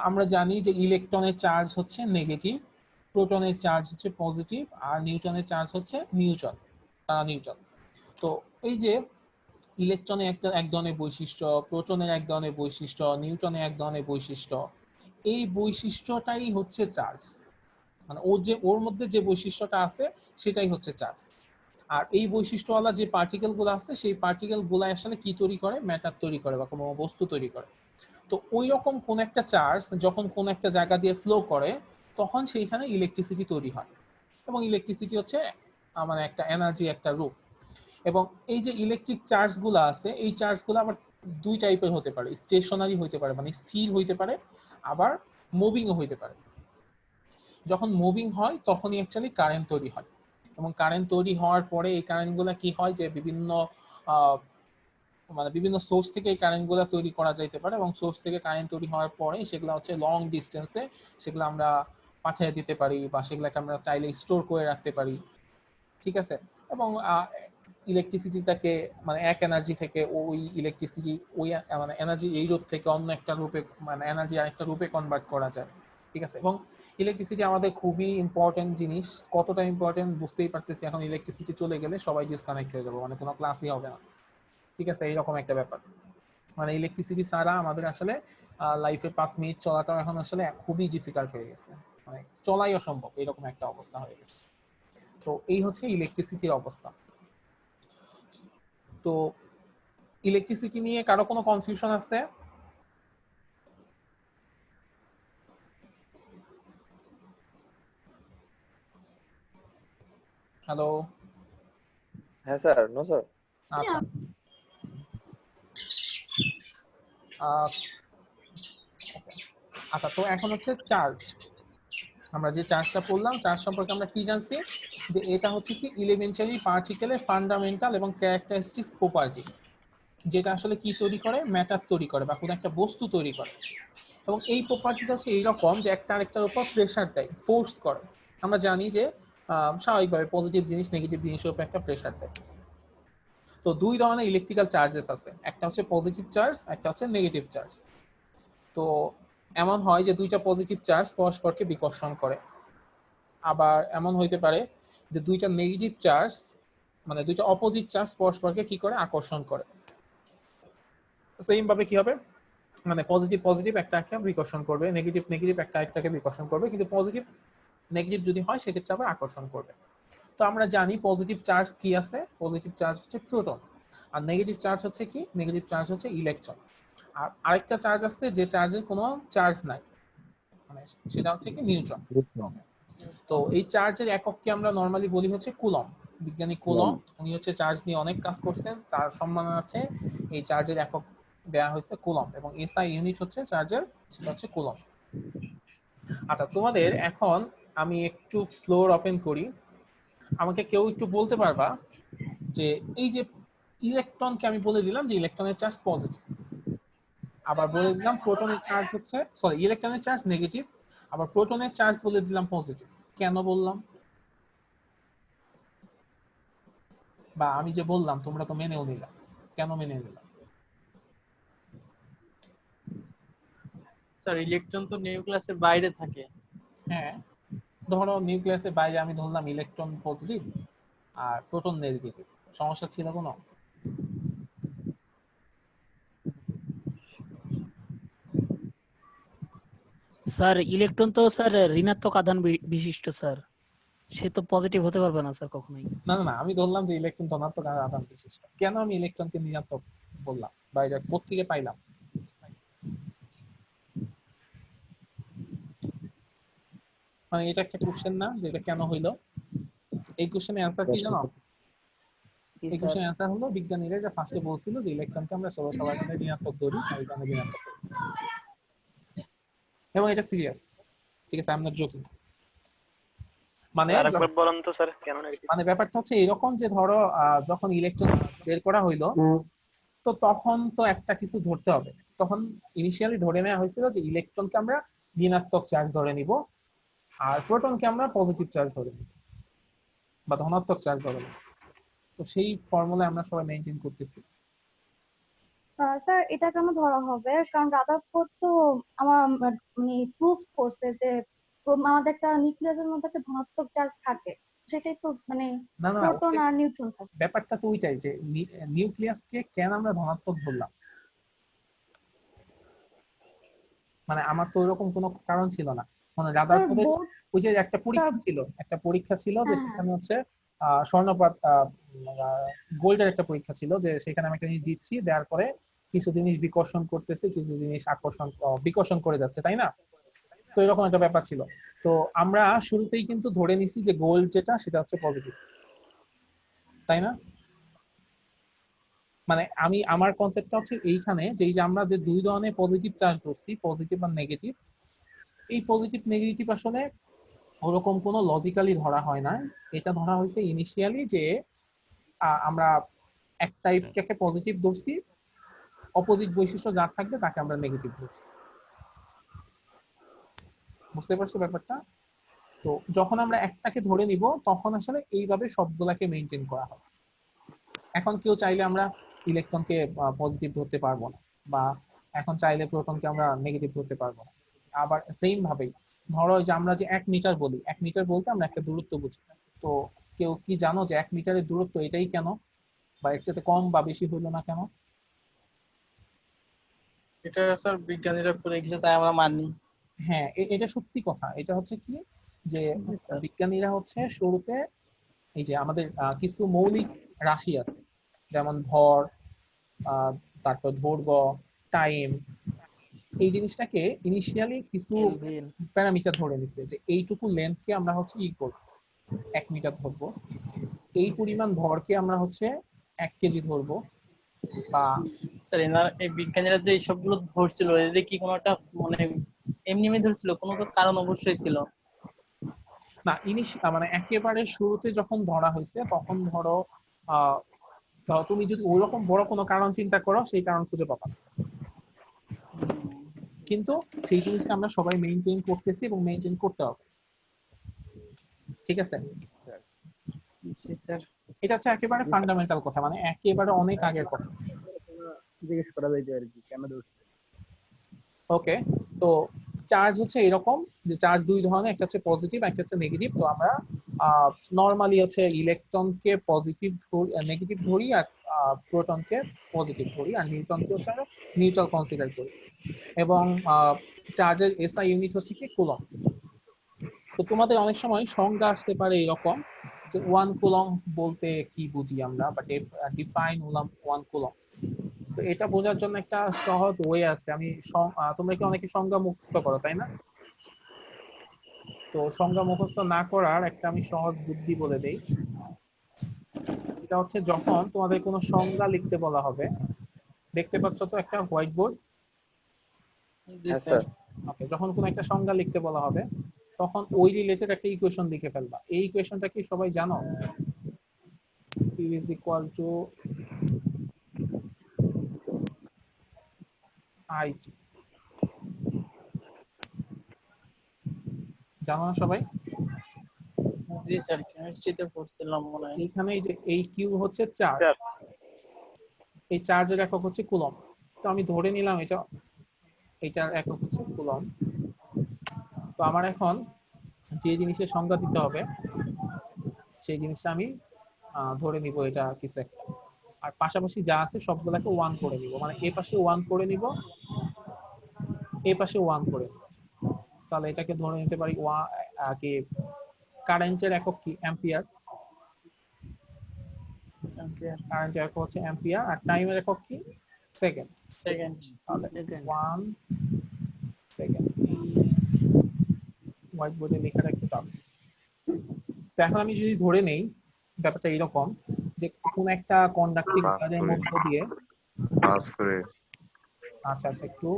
আমরা জানি যে ইলেকট্রনের চার্জ হচ্ছে নেগেটিভ, প্রোটনের চার্জ হচ্ছে পজিটিভ, আর নিউট্রনের চার্জ হচ্ছে নিউট্রন। তো এই যে ইলেকট্রনের এক ধরনের বৈশিষ্ট্য, প্রোটনের এক ধরনের বৈশিষ্ট্য, নিউট্রনের এক ধরনের বৈশিষ্ট্য, এই বৈশিষ্ট্যটাই হচ্ছে চার্জ। মানে ওর মধ্যে যে বৈশিষ্ট্যটা আছে সেটাই হচ্ছে চার্জ। আর এই বৈশিষ্ট্যওয়ালা যে পার্টিকেল গুলো আছে, সেই পার্টিকেল গুলো আসলে কি তৈরি করে? ম্যাটার তৈরি করে বা কোনো বস্তু তৈরি করে। তো ওই রকম কোন একটা চার্জ যখন কোন একটা জায়গা দিয়ে ফ্লো করে, তখন সেইখানে ইলেকট্রিসিটি তৈরি হয়। এবং ইলেকট্রিসিটি হচ্ছে মানে একটা এনার্জি, একটা রূপ। এবং এই যে ইলেকট্রিক চার্জগুলো আছে, এই চার্জগুলো আবার দুই টাইপের হতে পারে। স্টেশনারি হইতে পারে, মানে স্থির হইতে পারে, আবার মুভিংও হইতে পারে। যখন মুভিং হয় তখনই অ্যাকচুয়ালি কারেন্ট তৈরি হয়। এবং কারেন্ট তৈরি হওয়ার পরে এই কারেন্টগুলো কি হয়, যে বিভিন্ন সোর্স থেকে এই কারেন্টগুলো তৈরি করা যাইতে পারে। এবং সোর্স থেকে কারেন্ট তৈরি হওয়ার পরে সেগুলো হচ্ছে লং ডিস্টেন্সে, সেগুলো আমরা পাঠিয়ে দিতে পারি, বা সেগুলোকে আমরা চাইলে স্টোর করে রাখতে পারি। ঠিক আছে। এবং ইলেকট্রিসিটিটাকে মানে এক এনার্জি থেকে ওই ইলেকট্রিসিটি ওই মানে এনার্জি এই রূপ থেকে অন্য একটা রূপে, মানে এনার্জি আরেকটা রূপে কনভার্ট করা যায়। ঠিক আছে। এবং ইলেকট্রিসিটি আমাদের খুবই ইম্পর্টেন্ট জিনিস। কতটা ইম্পর্টেন্ট বুঝতেই পারতেছি, এখন ইলেকট্রিসিটি চলে গেলে সবাই ডিসকানেক্ট হয়ে যাবো, মানে কোনো ক্লাসই হবে না। ঠিক আছে, এইরকম একটা ব্যাপার। মানে ইলেকট্রিসিটি ছাড়া আমাদের আসলে লাইফে 5 মিনিট চলাটাও এখন আসলে খুবই ডিফিকাল্ট হয়ে গেছে, মানে চলাই অসম্ভব, এরকম একটা অবস্থা হয়ে গেছে। তো এই হচ্ছে ইলেকট্রিসিটির অবস্থা। তো ইলেকট্রিসিটি নিয়ে কারো কোনো কনফিউশন আছে? হ্যালো? হ্যাঁ স্যার, নো স্যার। আচ্ছা, আচ্ছা, তো এখন হচ্ছে চার্জ। আমরা যে চার্জটা পড়লাম, চার্জ সম্পর্কে আমরা কি জানছি, যে এটা হচ্ছে কি এলিমেন্টারি পার্টিকেলের ফান্ডামেন্টাল এবং ক্যারেক্টারিস্টিক্স প্রপার্টি, যেটা আসলে কি তৈরি করে? ম্যাটার তৈরি করে বা কোনো একটা বস্তু তৈরি করে। এবং এই প্রপার্টিটা হচ্ছে এইরকম যে একটা আরেকটার উপর প্রেশার দেয়, ফোর্স করে। আমরা জানি যে স্বাভাবিকভাবে পজিটিভ জিনিস নেগেটিভ জিনিসের উপর একটা প্রেশার দেয়। তো দুই ধরনের ইলেকট্রিক্যাল চার্জেস আছে, একটা হচ্ছে পজিটিভ চার্জ, একটা হচ্ছে নেগেটিভ চার্জ। তো এমন হয় যে দুইটা পজিটিভ চার্জ পরস্পরকে বিকর্ষণ করে। আবার এমন হইতে পারে যে দুইটা নেগেটিভ চার্জ, মানে দুইটা অপোজিট চার্জ পরস্পরকে কি করে? আকর্ষণ করে। সেম ভাবে কি হবে, মানে পজিটিভ পজিটিভ একটা একটা বিকর্ষণ করবে, নেগেটিভ নেগেটিভ একটা একটাকে বিকর্ষণ করবে, কিন্তু পজিটিভ নেগেটিভ যদি হয় সেক্ষেত্রে আবার আকর্ষণ করবে। তো আমরা জানি পজিটিভ চার্জ কি আছে, পজিটিভ চার্জ হচ্ছে প্রোটন, আর নেগেটিভ চার্জ হচ্ছে কি, নেগেটিভ চার্জ হচ্ছে ইলেকট্রন। আর আরেকটা চার্জ আছে যে চার্জের কোনো চার্জ নাই, মানে সেটা হচ্ছে কি নিউট্রন। তো এই চার্জের একককে আমরা নরমালি বলি হচ্ছে কুলম। বিজ্ঞানী কুলম, উনি হচ্ছে চার্জ নিয়ে অনেক কাজ করছেন, তার সম্মানার্থে এই চার্জের একক দেয়া হয়েছে কুলম, এবং এসআই ইউনিট হচ্ছে চার্জের, সেটা হচ্ছে কুলম। আচ্ছা, তোমাদের এখন আমি একটু ফ্লোর ওপেন করি, আমাকে কেউ একটু বলতে পারবা যে এই যে ইলেকট্রনকে আমি বলে দিলাম যে ইলেকট্রনের চার্জ পজিটিভ, আবার বলে দিলাম প্রোটনের চার্জ হচ্ছে, সরি ইলেকট্রনের চার্জ নেগেটিভ, আবার প্রোটনের চার্জ বলে দিলাম পজিটিভ। কেন বললাম? বা আমি যে বললাম তোমরা তো মেনেও নিলাম, কেন মেনে নিলাম? স্যার ইলেকট্রন তো নিউক্লিয়াসের বাইরে থাকে। হ্যাঁ, ধরো নিউক্লিয়াসের বাইরে আমি ধরলাম ইলেকট্রন পজিটিভ আর প্রোটন নেগেটিভ, সমস্যা ছিল কোনো? স্যার ইলেকট্রন তো স্যার ঋণাত্মক আধান বিশিষ্ট স্যার, সে তো পজিটিভ হতে পারবে না স্যার কখনোই। না না না, আমি ধরলাম যে ইলেকট্রন ধনাত্মক আধান বিশিষ্ট, কেন আমি ইলেকট্রনকে ঋণাত্মক বললাম বা এটা কোত্থেকে পাইলাম? মানে এটা একটা কোশ্চেন না যে এটা কেন হইলো? এই কোশ্চেনের অ্যান্সার কি জানো? এই কোশ্চেনের অ্যান্সার হলো বিজ্ঞানীরা যে ফার্স্টে বলছিল যে ইলেকট্রনকে আমরা সবাই মিলে ঋণাত্মক ধরি, তাই কারণে ঋণাত্মক করি, এবং এটা সিরিয়াস, ঠিক আছে, আই এম নট জোকিং। মানে আরেকবার বলেন তো স্যার কেন নেগেটিভ? মানে ব্যাপারটা হচ্ছে এরকম যে ধরো যখন ইলেকট্রন বের করা হইলো, তো তখন তো একটা কিছু ধরতে হবে, তখন ইনিশিয়ালি ধরে নেওয়া হয়েছিল যে ইলেকট্রনকে আমরা ঋণাত্মক চার্জ ধরে নিব আর প্রোটনকে আমরা পজিটিভ চার্জ ধরে নিব বা ধনাত্মক চার্জ ধরে নিব। তো সেই ফর্মুলা আমরা সবাই মেইনটেইন করতেছি। স্যার এটা কেন ধরা হবে? কারণ রাদারফোর্ড তো আমার মানে প্রুফ করছে যে আমাদের একটা নিউক্লিয়াসের মধ্যে একটা ধনাত্মক চার্জ থাকে, সেটাই তো মানে না না, প্রোটন আর নিউট্রন থাকে। ব্যাপারটা তো ওইটাই যে নিউক্লিয়াসকে কেন আমরা ধনাত্মক ধরলাম, মানে আমার তো ওইরকম কোনো কারণ ছিল না। মানে রাদারফোর্ডের ওই যে একটা পরীক্ষা ছিল যে সেখানে হচ্ছে স্বর্ণপাত গোল্ডের একটা পরীক্ষা ছিল, যে সেখানে আমি একটা জিনিস দিচ্ছি, দেওয়ার পরে কিছু জিনিস বিকর্ষণ করতেছে, কিছু জিনিস বিকর্ষণ করে যাচ্ছে, তাই না? তো এরকম একটা ব্যাপার ছিল। তো আমরা শুরুতেই কিন্তু ধরে নিছি যে গোল্ড যেটা সেটা হচ্ছে পজিটিভ, তাই না? মানে আমার কনসেপ্টটা হচ্ছে এইখানে যে এই যে আমরা যে দুই ধরনের পজিটিভ চার্জ ধরছি, পজিটিভ আর নেগেটিভ, এই পজিটিভ নেগেটিভ আসলে ওরকম কোনো লজিক্যালি ধরা হয় না, এটা ধরা হয়েছে ইনিশিয়ালি যে আমরা এক টাইপটাকে পজিটিভ ধরছি, অপোজিট বৈশিষ্ট্য যা থাকবে তাকে আমরা নেগেটিভ ধরছি। বুঝতে পারছো ব্যাপারটা? তো যখন আমরা একটাকে ধরে নিব তখন আসলে এইভাবে সবগুলাকে মেইনটেইন করা হবে। এখন কেউ চাইলে আমরা ইলেকট্রনকে পজিটিভ ধরতে পারবো না, বা এখন চাইলে প্রোটনকে আমরা নেগেটিভ ধরতে পারবো না। আবার সেম ভাবেই ধরো যে আমরা যে 1 মিটার বলি, 1 মিটার বলতে আমরা একটা দূরত্ব বুঝি, তো কেউ কি জানো যে 1 মিটারের দূরত্ব এটাই কেন, বা এর চেয়ে কম বা বেশি হইলো না কেন? এটা স্যার বিজ্ঞানীরা করে গেছে তাই আমরা মানি। হ্যাঁ, এটা সত্যি কথা। এটা হচ্ছে কি যে বিজ্ঞানীরা হচ্ছে শুরুতে এই যে আমাদের কিছু মৌলিক রাশি আছে, যেমন ভর, তারপর দৈর্ঘ্য, টাইম, এই জিনিসটাকে ইনিশিয়ালি কিছু প্যারামিটার ধরে নিচ্ছে যে এইটুকু লেন্থকে আমরা হচ্ছে করব 1 মিটার ধরবো, এই পরিমাণ ভরকে আমরা হচ্ছে 1 কেজি ধরবো। বা স্যার এই বিজ্ঞানীরা যে সবগুলো ধরছিল এদের কি কোনো একটা মানে এমনি ধরছিল, কোনো তো কারণ অবশ্যই ছিল না? মানে একেবারে শুরুতে যখন ধরা হয়েছে তখন ধরো তুমি যদি ওইরকম বড় কোনো কারণ চিন্তা করো সেই কারণ খুঁজে পাবা, কিন্তু সেই জিনিসটা আমরা সবাই মেইনটেইন করতেছি এবং মেইনটেইন করতে হবে, ঠিক আছে? জি স্যার। এটা হচ্ছে একেবারে ফান্ডামেন্টাল কথা, মানে একেবারে অনেক আগের কথা জিজ্ঞেস করা যাইতে আর কি কেন ধরছে। ওকে, তো চার্জ হচ্ছে এরকম যে চার্জ দুই ধরনের, একটা হচ্ছে পজিটিভ একটা হচ্ছে নেগেটিভ। তো আমরা নরমালি হচ্ছে ইলেকট্রনকে পজিটিভ নেগেটিভ ধরি, আর প্রোটনকে পজিটিভ ধরি, আর নিউট্রনকে হচ্ছে নিউট্রাল কনসিডার করি। এবং চার্জের এসআই ইউনিট হচ্ছে কি কুলম্ব। তো তোমাদের অনেক সময় সংজ্ঞা আসতে পারে এরকম যে 1 কুলম্ব বলতে কি বুঝি আমরা, বাট ডিফাইন ওয়ান কুলম্ব। তো এটা বোঝার জন্য একটা সহজ ওয়ে আছে। আমি তোমরা কি অনেকে সংজ্ঞা মুখস্থ করো তাই না? তো সংজ্ঞা মুখস্থ না করার একটা আমি সহজ বুদ্ধি বলে দেই। এটা হচ্ছে যখন তোমাদের কোনো সংজ্ঞা লিখতে বলা হবে, দেখতে পাচ্ছ তো একটা হোয়াইট বোর্ড? জি স্যার। ওকে, যখন কোনো একটা সংজ্ঞা লিখতে বলা হবে তখন ওই রিলেটেড একটা ইকুয়েশন লিখে ফেলবা। এই ইকুয়েশনটা কি সবাই জানো? Q is equal to I, জানো না সবাই? জি স্যার, কেমিস্ট্রিতে পড়ছিলাম মনে হয়। এইখানে এই যে এই কিউ হচ্ছে চার্জ, এই চার্জের একক হচ্ছে কুলম্ব। তো আমি ধরে নিলাম এটার একক হচ্ছে কুলম্ব। তো আমার এখন যে জিনিসের সংজ্ঞা দিতে হবে সেই জিনিসটা আমি ধরে নিব এটা কিছু একটা, আর পাশাপাশি যা আছে সবগুলোকে 1 করে নিব। মানে এই পাশে 1 করে নিব, এই পাশে 1 করে নিব। তাহলে এটাকে ধরে নিতে পারি কি কারেন্টের একক কি অ্যাম্পিয়ার, কারেন্টের একক হচ্ছে অ্যাম্পিয়ার, আর টাইমের একক কি সেকেন্ড। সেকেন্ড। তাহলে 1 সেকেন্ড। হোয়াইট বোর্ডে লেখাটা একটু টাফ। তো এখন আমি যদি ধরে নেই ব্যাপারটা এরকম যে কোন একটা কন্ডাক্টিং ওয়্যারের মধ্য দিয়ে পাস করে আচ্ছা একটু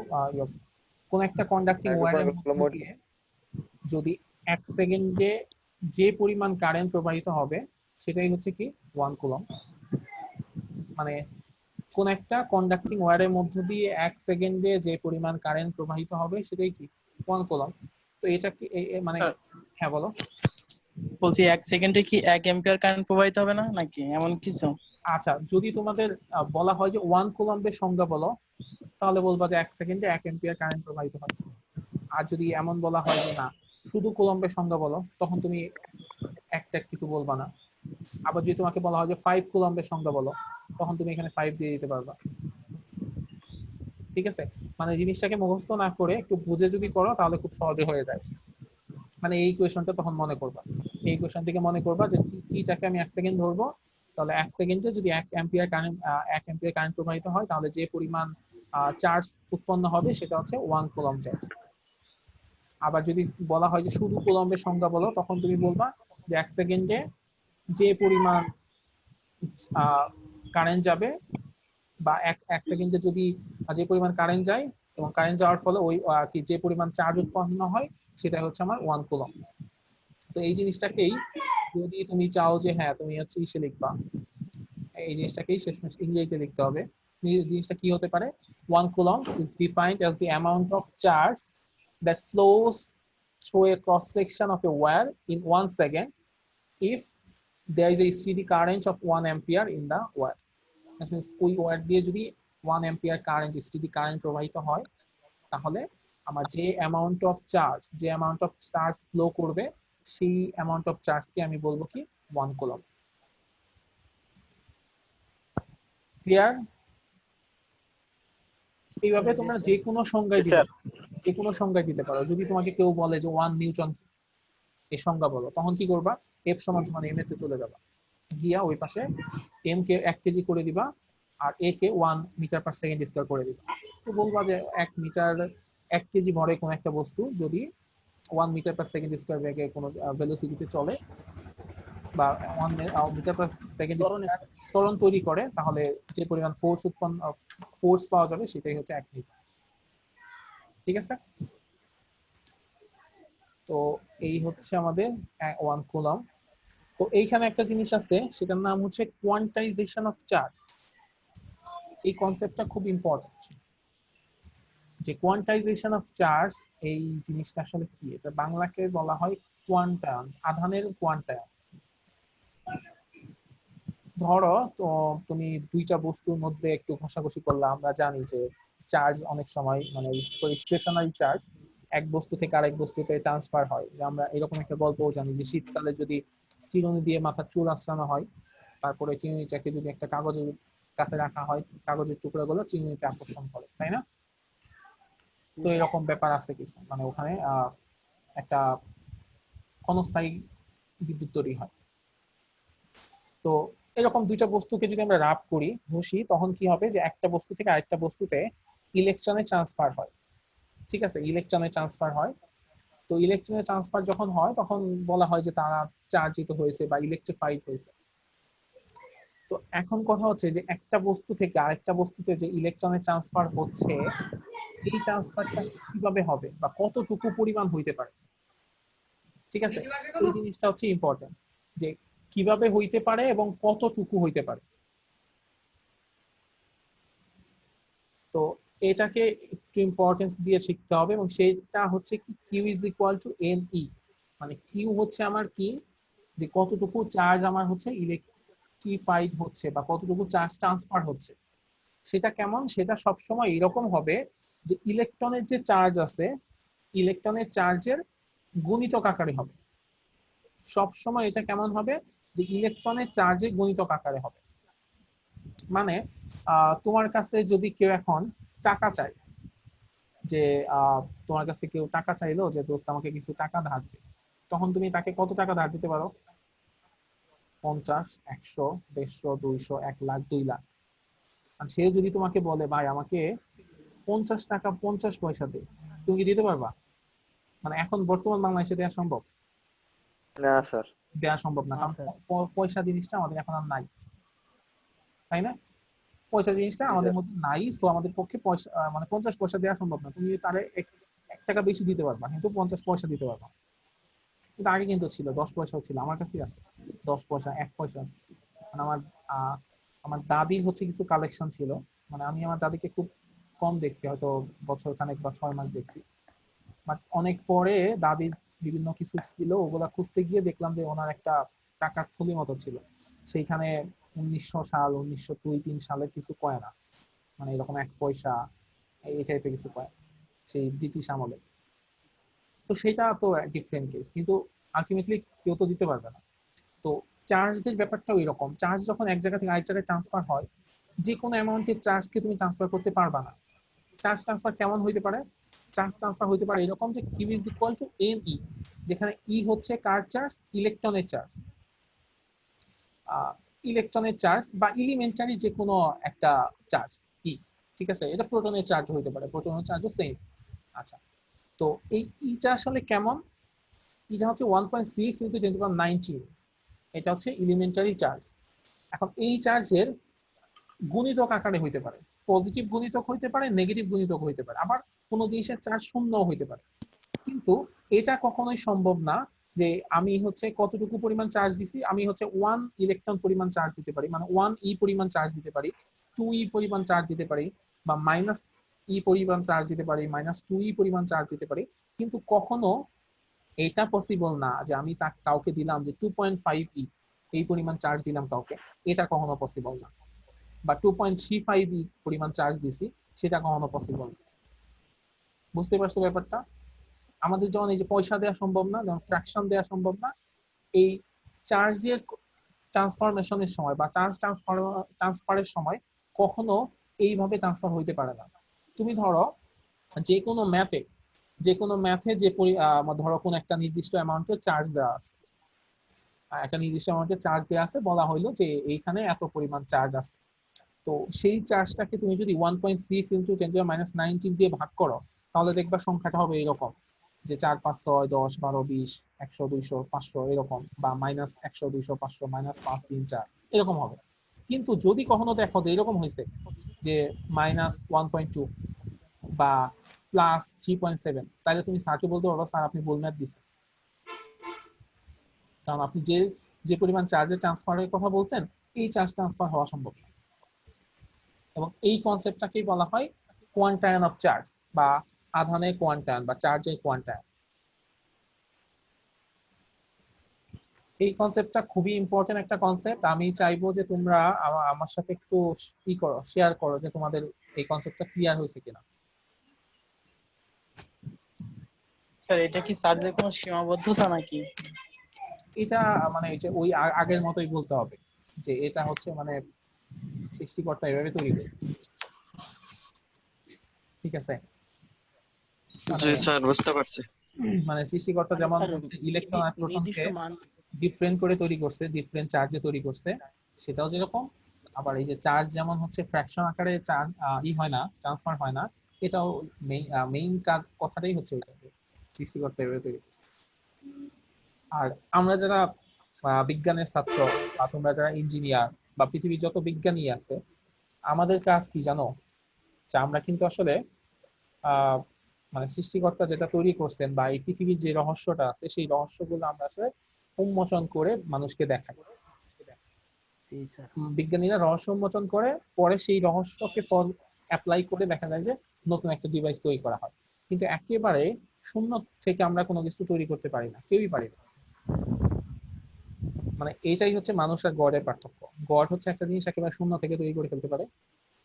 কোন একটা কন্ডাক্টিং ওয়্যারের মধ্য দিয়ে যদি 1 সেকেন্ডে যে পরিমাণ কারেন্ট প্রবাহিত হবে সেটাই হচ্ছে কি 1 কুলম্ব। মানে কোন একটা কন্ডাক্টিং ওয়্যারের মধ্য দিয়ে 1 সেকেন্ডে যে পরিমাণ কারেন্ট প্রবাহিত হবে সেটাই কি 1 কুলম্ব। তো এটা কি মানে হ্যাঁ বলো। বলছি 1 সেকেন্ডে কি 1 অ্যাম্পিয়ার কারেন্ট প্রবাহিত হবে না নাকি এমন কিছু? আচ্ছা, যদি তোমাদের বলা হয় যে 1 কুলম্বের সংজ্ঞা বলো, তাহলে বলবা যে 1 সেকেন্ডে 1 অ্যাম্পিয়ার কারেন্ট প্রবাহিত হয়। আর যদি এমন বলা হয় যে না শুধু কুলম্বের সংজ্ঞা বলো, তখন তুমি একটা কিছু বলবা না। আবার যদি তোমাকে বলা হয় যে 5 কুলম্বের সংজ্ঞা বলো, তখন তুমি এখানে 5 দিয়ে দিতে পারবা। ঠিক আছে? মানে জিনিসটাকে মুখস্থ না করে একটু বুঝে যদি করো তাহলে খুব সহজে হয়ে যায়। মানে এই ইকুয়েশনটা তখন মনে করবা, এই ইকুয়েশন থেকে মনে করবা যে কিটাকে আমি 1 সেকেন্ড ধরবো, তাহলে 1 সেকেন্ডে যদি 1 অ্যাম্পিয়ার কারেন্ট প্রবাহিত হয় তাহলে যে পরিমাণ চার্জ উৎপন্ন হবে সেটা হচ্ছে 1 কুলম্ব চার্জ। আবার যদি বলা হয় যে শুধু কুলম্বের সংজ্ঞা বলো, তখন তুমি বলবা যে 1 সেকেন্ডে যে পরিমাণ কারেন্ট যাবে বা 1 সেকেন্ডে যদি যে পরিমাণ কারেন্ট যায় এবং কারেন্ট যাওয়ার ফলে ওই কি যে পরিমাণ চার্জ উৎপন্ন হয় সেটা হচ্ছে আমার 1 কুলম্ব। তো এই জিনিসটাকেই যদি তুমি চাও যে হ্যাঁ তুমি হচ্ছে ইসে লিখবা, এই জিনিসটাকেই শেষমেশ ইংরেজিতে লিখতে হবে। জিনিসটা কি হতে পারে? 1 coulomb is defined as the amount of charge that flows through a cross section of a wire in 1 second if there is a steady current of 1 ampere in the wire. That means ওই wire দিয়ে যদি 1 ampere current steady current প্রবাহিত হয় তাহলে আমার যে amount of charge flow করবে সেই অ্যামাউন্ট অফ চার্জকে আমি বলবো কি 1 কুলম্ব। ক্লিয়ার? এইভাবে তোমরা যে কোনো সংজ্ঞায় দিতে পারো। যদি তোমাকে কেউ বলে যে 1 নিউটন এই সংজ্ঞা বলো, তখন কি করবা? F সমান সমান m তে চলে যাবা, গিয়া ওই পাশে m কে 1 কেজি করে দিবা আর a কে 1 মিটার পার সেকেন্ড স্কয়ার করে দিবা। তো বলবা যে 1 কেজি ভরে কোন একটা বস্তু যদি 1 মিটার পার সেকেন্ড স্কয়ার বেগে কোনো ভেলোসিটিতে চলে বা 1 মিটার পার সেকেন্ড ত্বরণ তৈরি করে, তাহলে যে পরিমাণ ফোর্স পাওয়া যাবে সেটাই হচ্ছে 1 নিউটন। ঠিক আছে? তো এই হচ্ছে আমাদের 1 কুলম্ব। তো এইখানে একটা জিনিস আছে, সেটার নাম হচ্ছে কোয়ান্টাইজেশন অফ চার্জ। এই কনসেপ্টটা খুব ইম্পর্টেন্ট, যে কোয়ান্টাইজেশন অফ চার্জ এই জিনিসটা আসলে কি। এটা বাংলাকে বলা হয় কোয়ান্টায়ন, আধানের কোয়ান্টায়ন। ধরো তো তুমি দুইটা বস্তুর মধ্যে একটু ঘষাঘষি করলে, আমরা জানি যে চার্জ অনেক সময় মানে বিশেষ করে স্টেশনারি চার্জ এক বস্তু থেকে আরেক বস্তুতে ট্রান্সফার হয়। যে আমরা এরকম একটা গল্পও জানি যে শীতকালে যদি চিরুনি দিয়ে মাথার চুল আঁচড়ানো হয়, তারপরে চিরুনিটাকে যদি একটা কাগজের কাছে রাখা হয়, কাগজের টুকরাগুলো চিরুনিতে আকর্ষণ করে, তাই না? তো এরকম ব্যাপার আছে কিছু, মানে ওখানে একটা ক্ষণস্থায়ী বিদ্যুৎ তৈরি হয়। তো এরকম দুইটা বস্তুকে যদি আমরা রাব করি, ঘষি, তখন কি হবে যে একটা বস্তু থেকে আরেকটা বস্তুতে ইলেকট্রনের ট্রান্সফার হয়। ঠিক আছে, ইলেকট্রনের ট্রান্সফার হয়। তো ইলেকট্রনের ট্রান্সফার যখন হয় তখন বলা হয় যে তারা চার্জিত হয়েছে বা ইলেকট্রিফাইড হয়েছে। তো এখন কথা হচ্ছে যে একটা বস্তু থেকে আরেকটা বস্তুতে যে ইলেকট্রনের ট্রান্সফার হচ্ছে, এই ট্রান্সফারটা কিভাবে হবে বা কতটুকু পরিমাণ হইতে পারে। ঠিক আছে, এই জিনিসটা হচ্ছে ইম্পর্টেন্ট, যে কিভাবে হইতে পারে এবং কতটুকু হইতে পারে। তো এটাকে একটু ইম্পর্টেন্স দিয়ে শিখতে হবে, এবং সেটা হচ্ছে কি Q is equal to N E, মানে কিউ হচ্ছে আমার কি, যে কতটুকু চার্জ আমার হচ্ছে ইলেকট্রিফাইড হচ্ছে বা কতটুকু চার্জ ট্রান্সফার হচ্ছে। সেটা কেমন, সেটা সবসময় এরকম হবে যে ইলেকট্রনের যে চার্জ আছে, ইলেকট্রনের চার্জের গুণিতক আকারে হবে। সবসময় এটা কেমন হবে, যে ইলেকট্রনের চার্জের গুণিতক আকারে হবে। মানে তোমার কাছে যদি কেউ এখন টাকা চায়, যে তোমার কাছে কেউ টাকা চাইলো যে দোস্ত আমাকে কিছু টাকা ধার দে, তখন তুমি তাকে কত টাকা ধার দিতে পারো? 50, 100, 150, 200, 1 লাখ, 2 লাখ। আর সে যদি তোমাকে বলে ভাই আমাকে 50 টাকা 50 পয়সা দে, তুমি কি দিতে পারবা? মানে এখন বর্তমান বাংলাদেশে দেওয়া সম্ভব? না স্যার। দেওয়া সম্ভব না, কারণ পয়সা জিনিসটা আমাদের এখন আর নাই, তাই না? পয়সা জিনিসটা আমাদের মধ্যে নাই, সো আমাদের পক্ষে পয়সা মানে 50 পয়সা দেওয়া সম্ভব না। তুমি তারে 1 টাকা বেশি দিতে পারবা, কিন্তু 50 পয়সা দিতে পারবা। কিন্তু আগে কিন্তু ছিল, 10 পয়সাও ছিল, আমার কাছেই আছে 10 পয়সা, 1 পয়সা আছে। মানে আমার দাদির হচ্ছে কিছু কালেকশন ছিল, মানে আমি আমার দাদিকে খুব কম দেখছি, হয়তো বছর খানেক বা 6 মাস দেখছি। বাট অনেক পরে দাদির বিভিন্ন কিছু ছিল, ওগুলা খুঁজতে গিয়ে দেখলাম যে ওনার একটা টাকার থলি মতো ছিল, সেইখানে 1900 সাল, 1902-3 সালের কিছু কয়েন আছে, মানে এরকম 1 পয়সা এই টাইপের কিছু কয়েন, সেই ব্রিটিশ আমলে। তো সেটা তো ডিফারেন্ট কেস, কিন্তু আলটিমেটলি কেউ তো দিতে পারবে না। তো চার্জের ব্যাপারটাও এরকম, চার্জ যখন এক জায়গা থেকে আরেক জায়গায় ট্রান্সফার হয়, যে কোনো অ্যামাউন্টের চার্জকে তুমি ট্রান্সফার করতে পারবা না। চার্জ ট্রান্সফার কেমন হইতে পারে? চার্জ ট্রান্সফার হইতে পারে এরকম যে Q is equal to N E, যেখানে ই হচ্ছে কার চার্জ, ইলেকট্রনের চার্জ। ইলেকট্রনের চার্জ বা এলিমেন্টারি যে কোনো একটা চার্জ ই, ঠিক আছে, এটা প্রোটনের চার্জ হইতে পারে, প্রোটনের চার্জও সেম। আচ্ছা, তো এই ইটা আসলে কেমন? এটা হচ্ছে 1.6 × 10⁻19, এটা হচ্ছে এলিমেন্টারি চার্জ। এখন এই চার্জের গুণিতক আকারে হইতে পারে, পজিটিভ গুণিতক হইতে পারে, নেগেটিভ গুণিতক হইতে পারে, আবার কোনো জিনিসের চার্জ শূন্য হইতে পারে। কিন্তু এটা কখনোই সম্ভব না যে আমি হচ্ছে কতটুকু পরিমাণ চার্জ দিছি, আমি হচ্ছে 1 ইলেকট্রন পরিমাণ চার্জ দিতে পারি, মানে 1 ই পরিমাণ চার্জ দিতে পারি, 2 ই পরিমাণ চার্জ দিতে পারি, বা মাইনাস ই পরিমাণ চার্জ দিতে পারি, -2 ই পরিমাণ চার্জ দিতে পারি। কিন্তু কখনো এটা পসিবল না যে আমি কাউকে দিলাম যে 2.5 ই এই পরিমাণ চার্জ দিলাম কাউকে, এটা কখনো পসিবল না। বা 2.35 ই পরিমাণ চার্জ দিছি, সেটা কখনো পসিবল না। বুঝতে পারছো ব্যাপারটা? আমাদের যেমন এই যে পয়সা দেওয়া সম্ভব না, যেমন ফ্র্যাকশন দেওয়া সম্ভব না, এই চার্জের ট্রান্সফরমেশনের সময় বা চার্জ ট্রান্সফারের সময় কখনো এইভাবে ট্রান্সফার হইতে পারে না। তুমি ধরো যে কোনো ম্যাথে যে ধরো কোন একটা নির্দিষ্ট অ্যামাউন্টের চার্জ দেওয়া আছে, একটা নির্দিষ্ট অ্যামাউন্টের চার্জ দেওয়া আছে, বলা হইলো যে এইখানে এত পরিমাণ চার্জ আছে। তো সেই চার্জটাকে তুমি যদি 1.6 × 10⁻19 দিয়ে ভাগ করো, তাহলে দেখবা সংখ্যাটা হবে এরকম, যে 4, 5, 6, 10, 12, 20, 100, 200, 500 এরকম, বা -100, 200, 500, -5, 3, 4 এরকম হবে। কিন্তু যদি কখনো দেখো যে এরকম হয়েছে যে -1.2 বা +3.7, তাহলে তুমি স্যারকে বলতে পারো স্যার আপনি ভুল ম্যাথ দিচ্ছেন, কারণ আপনি যে পরিমাণ চার্জের ট্রান্সফারের কথা বলছেন, এই চার্জ ট্রান্সফার হওয়া সম্ভব না। এবং এই কনসেপ্টটাকেই বলা হয় কোয়ান্টায়ন অফ চার্জ, বা আধানের কোয়ান্টায়ন বা চার্জের কোয়ান্টায়ন। এই কনসেপ্টটা খুবই ইম্পর্টেন্ট একটা কনসেপ্ট। আমি চাইবো যে তোমরা আমার সাথে একটু শেয়ার করো যে তোমাদের এই কনসেপ্টটা ক্লিয়ার হয়েছে কিনা। স্যার এটা কি চার্জের কোনো সীমাবদ্ধতা নাকি? এটা মানে এটা ওই আগের মতোই বলতে হবে যে এটা হচ্ছে মানে সৃষ্টিকর্তা এভাবে তৈরি করে, ঠিক আছে? মানে জি স্যার বুঝতে পারছি। মানে সৃষ্টিকর্তা মানে যেমন স্যার হচ্ছে ইলেকট্রন আর নির্দিষ্ট প্রোটনকে মান। ডিফারেন্ট করে তৈরি করছে, ডিফারেন্ট চার্জে তৈরি করছে, সেটাও যেরকম। আবার এই যে চার্জ যেমন হচ্ছে ফ্র্যাকশন আকারে চার্জ হয় না, ট্রান্সফার হয় না, এটাও মেইন কাজ কথাটাই হচ্ছে ওইটা যে সৃষ্টিকর্তা এভাবে তৈরি করছে। আর আমরা যারা বিজ্ঞানের ছাত্র বা তোমরা যারা ইঞ্জিনিয়ার বা পৃথিবীর যত বিজ্ঞানী আছে, আমাদের কাজ কি জানো? যে আমরা কিন্তু আসলে আহ মানে সৃষ্টিকর্তা যেটা তৈরি করছেন বা এই পৃথিবীর যে রহস্যটা আছে সেই রহস্যগুলো আমরা আসলে উন্মোচন করে মানুষকে দেখাই। জি স্যার। বিজ্ঞানীরা রহস্য উন্মোচন করে পরে সেই রহস্যকে অ্যাপ্লাই করে দেখা যায় যে নতুন একটা ডিভাইস তৈরি করা হয়। কিন্তু একেবারে শূন্য থেকে আমরা কোনো কিছু তৈরি করতে পারি না, কেউই পারি না। মানে এইটাই হচ্ছে মানুষ আর গডের পার্থক্য। গড হচ্ছে একটা জিনিস একেবারে শূন্য থেকে তৈরি করে ফেলতে পারে,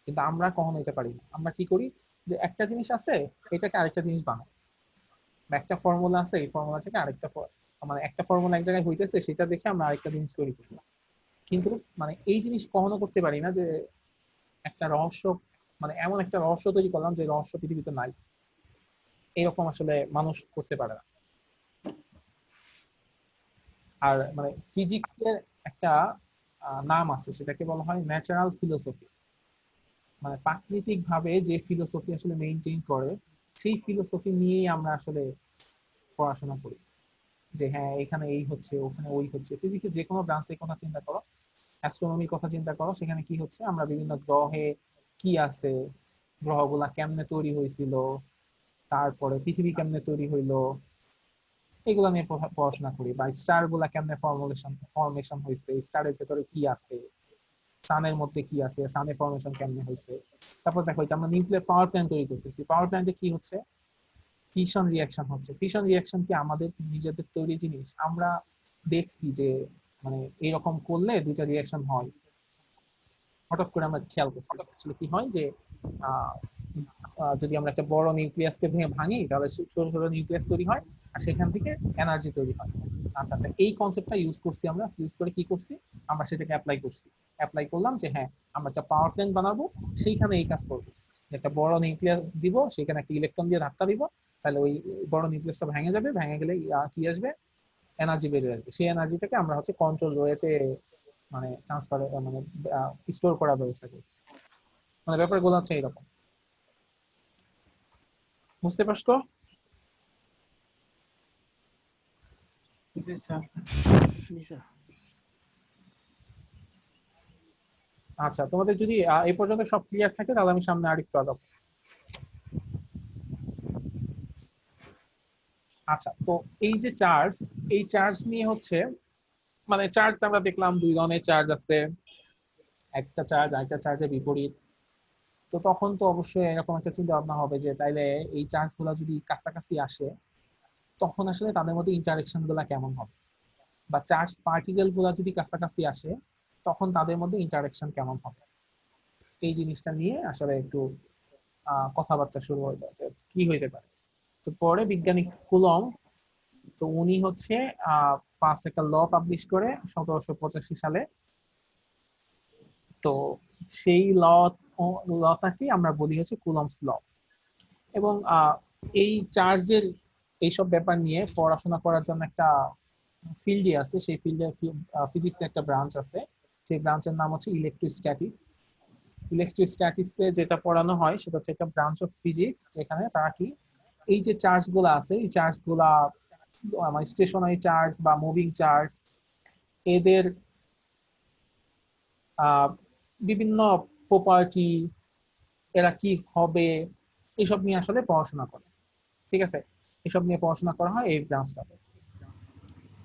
কিন্তু আমরা কখনো এটা পারি না। আমরা কি করি যে একটা জিনিস আছে, এটাকে আরেকটা জিনিস বানাই, বা একটা ফর্মুলা আছে, এই ফর্মুলা থেকে আরেকটা মানে একটা ফর্মুলা এক জায়গায় হইতেছে সেটা দেখে আমরা আরেকটা জিনিস তৈরি করি। কিন্তু মানে এই জিনিস কখনো করতে পারি না যে একটা রহস্য, মানে এমন একটা রহস্য তৈরি করলাম যে রহস্য পৃথিবীতে নাই, এরকম আসলে মানুষ করতে পারে না। আর মানে ফিজিক্সের একটা নাম আছে, সেটাকে বলা হয় ন্যাচারাল ফিলোসফি। মানে প্রাকৃতিক ভাবে যে ফিলোসফি আসলে মেইনটেইন করে, সেই ফিলোসফি নিয়েই আমরা আসলে পড়াশোনা করি। যে হ্যাঁ এখানে এই হচ্ছে, ওখানে ওই হচ্ছে। ফিজিক্সের যে কোনো ব্রাঞ্চের কথা চিন্তা করো, অ্যাস্ট্রোনমির কথা চিন্তা করো, সেখানে কি হচ্ছে, আমরা বিভিন্ন গ্রহে কি আছে, গ্রহগুলা কেমনে তৈরি হয়েছিল, তারপরে পৃথিবী কেমনে তৈরি হইলো, এগুলা নিয়ে পড়াশোনা করি। বা স্টার গুলা কেমনে ফর্মেশন হয়েছে, স্টারের ভেতরে কি আছে, সানের মধ্যে কি আছে, সানে ফর্মেশন কেমনে হয়েছে। তারপর দেখো যে আমরা নিউক্লিয়ার পাওয়ার প্ল্যান্ট তৈরি করতেছি, পাওয়ার প্ল্যান্টে কি হচ্ছে, ফিশন রিয়াকশন হচ্ছে। ফিশন রিয়াকশন কি আমাদের নিজেদের তৈরি জিনিস? আমরা দেখছি যে মানে এরকম করলে দুইটা রিয়াকশন হয়, হঠাৎ করে আমরা খেয়াল করছি আসলে কি হয় যে আহ, যদি আমরা একটা বড় নিউক্লিয়াসকে ভেঙে ভাঙি তাহলে ছোট ছোট নিউক্লিয়াস তৈরি হয়, আর সেখান থেকে এনার্জি তৈরি হয়। আচ্ছা, তো এই কনসেপ্টটা ইউজ করছি আমরা, ইউজ করে কি করছি, আমরা সেটাকে অ্যাপ্লাই করছি। অ্যাপ্লাই করলাম যে হ্যাঁ আমরা একটা পাওয়ার প্ল্যান্ট বানাবো, সেইখানে এই কাজ করবো। একটা বড় নিউক্লিয়াস দিব, সেখানে একটা ইলেকট্রন দিয়ে ধাক্কা দিব, তাহলে ওই বড় নিউক্লিয়াসটা ভেঙে যাবে, ভেঙে গেলে কি আসবে, এনার্জি বেরিয়ে আসবে। সেই এনার্জিটাকে আমরা হচ্ছে কন্ট্রোল ওয়েতে মানে ট্রান্সফার মানে স্টোর করার ব্যবস্থা করি। মানে ব্যাপারগুলো হচ্ছে এরকম, বুঝতে পারছো? জি স্যার। জি স্যার। আচ্ছা, তোমাদের যদি এই পর্যন্ত সব ক্লিয়ার থাকে তাহলে আমি সামনে আরেকটু আগাবো। আচ্ছা, তো এই যে চার্জ, এই চার্জ নিয়ে হচ্ছে মানে চার্জ আমরা দেখলাম দুই ধরনের চার্জ আছে, একটা চার্জ আরেকটা চার্জের বিপরীত। তো তখন তো অবশ্যই এরকম একটা চিন্তা ভাবনা হবে যে তাইলে এই চার্জ গুলা যদি কাছাকাছি আসে তখন আসলে তাদের মধ্যে ইন্টারেকশন গুলা কেমন হবে, বা চার্জ পার্টিকেল গুলা যদি কাছাকাছি আসে তখন তাদের মধ্যে ইন্টারেকশন কেমন হবে, এই জিনিসটা নিয়ে আসলে একটু কথাবার্তা শুরু হইলো যে কি হইতে পারে। তো পরে বিজ্ঞানী কুলম, তো উনি হচ্ছে ফার্স্ট একটা ল পাবলিশ করে 1785 সালে। তো সেই লটাকে আমরা বলি হচ্ছে কুলমস ল। এবং এই চার্জের এইসব ব্যাপার নিয়ে পড়াশোনা করার জন্য একটা ফিল্ডে আছে, সেই ফিল্ডে ফিজিক্স একটা ব্রাঞ্চ আছে, সেই ব্রাঞ্চের নাম হচ্ছে ইলেকট্রোস্ট্যাটিক্স। ইলেকট্রোস্ট্যাটিক্সে যেটা পড়ানো হয় সেটা হচ্ছে একটা ব্রাঞ্চ অফ ফিজিক্স, যেখানে তারা কি এই যে চার্জ গুলা আছে, এই চার্জ গুলা মানে স্টেশনারি চার্জ বা মুভিং চার্জ, এদের বিভিন্ন প্রপার্টি, এরা কি হবে, এসব নিয়ে আসলে পড়াশোনা করে। ঠিক আছে, এসব নিয়ে পড়াশোনা করা হয় এই ব্রাঞ্চটাতে।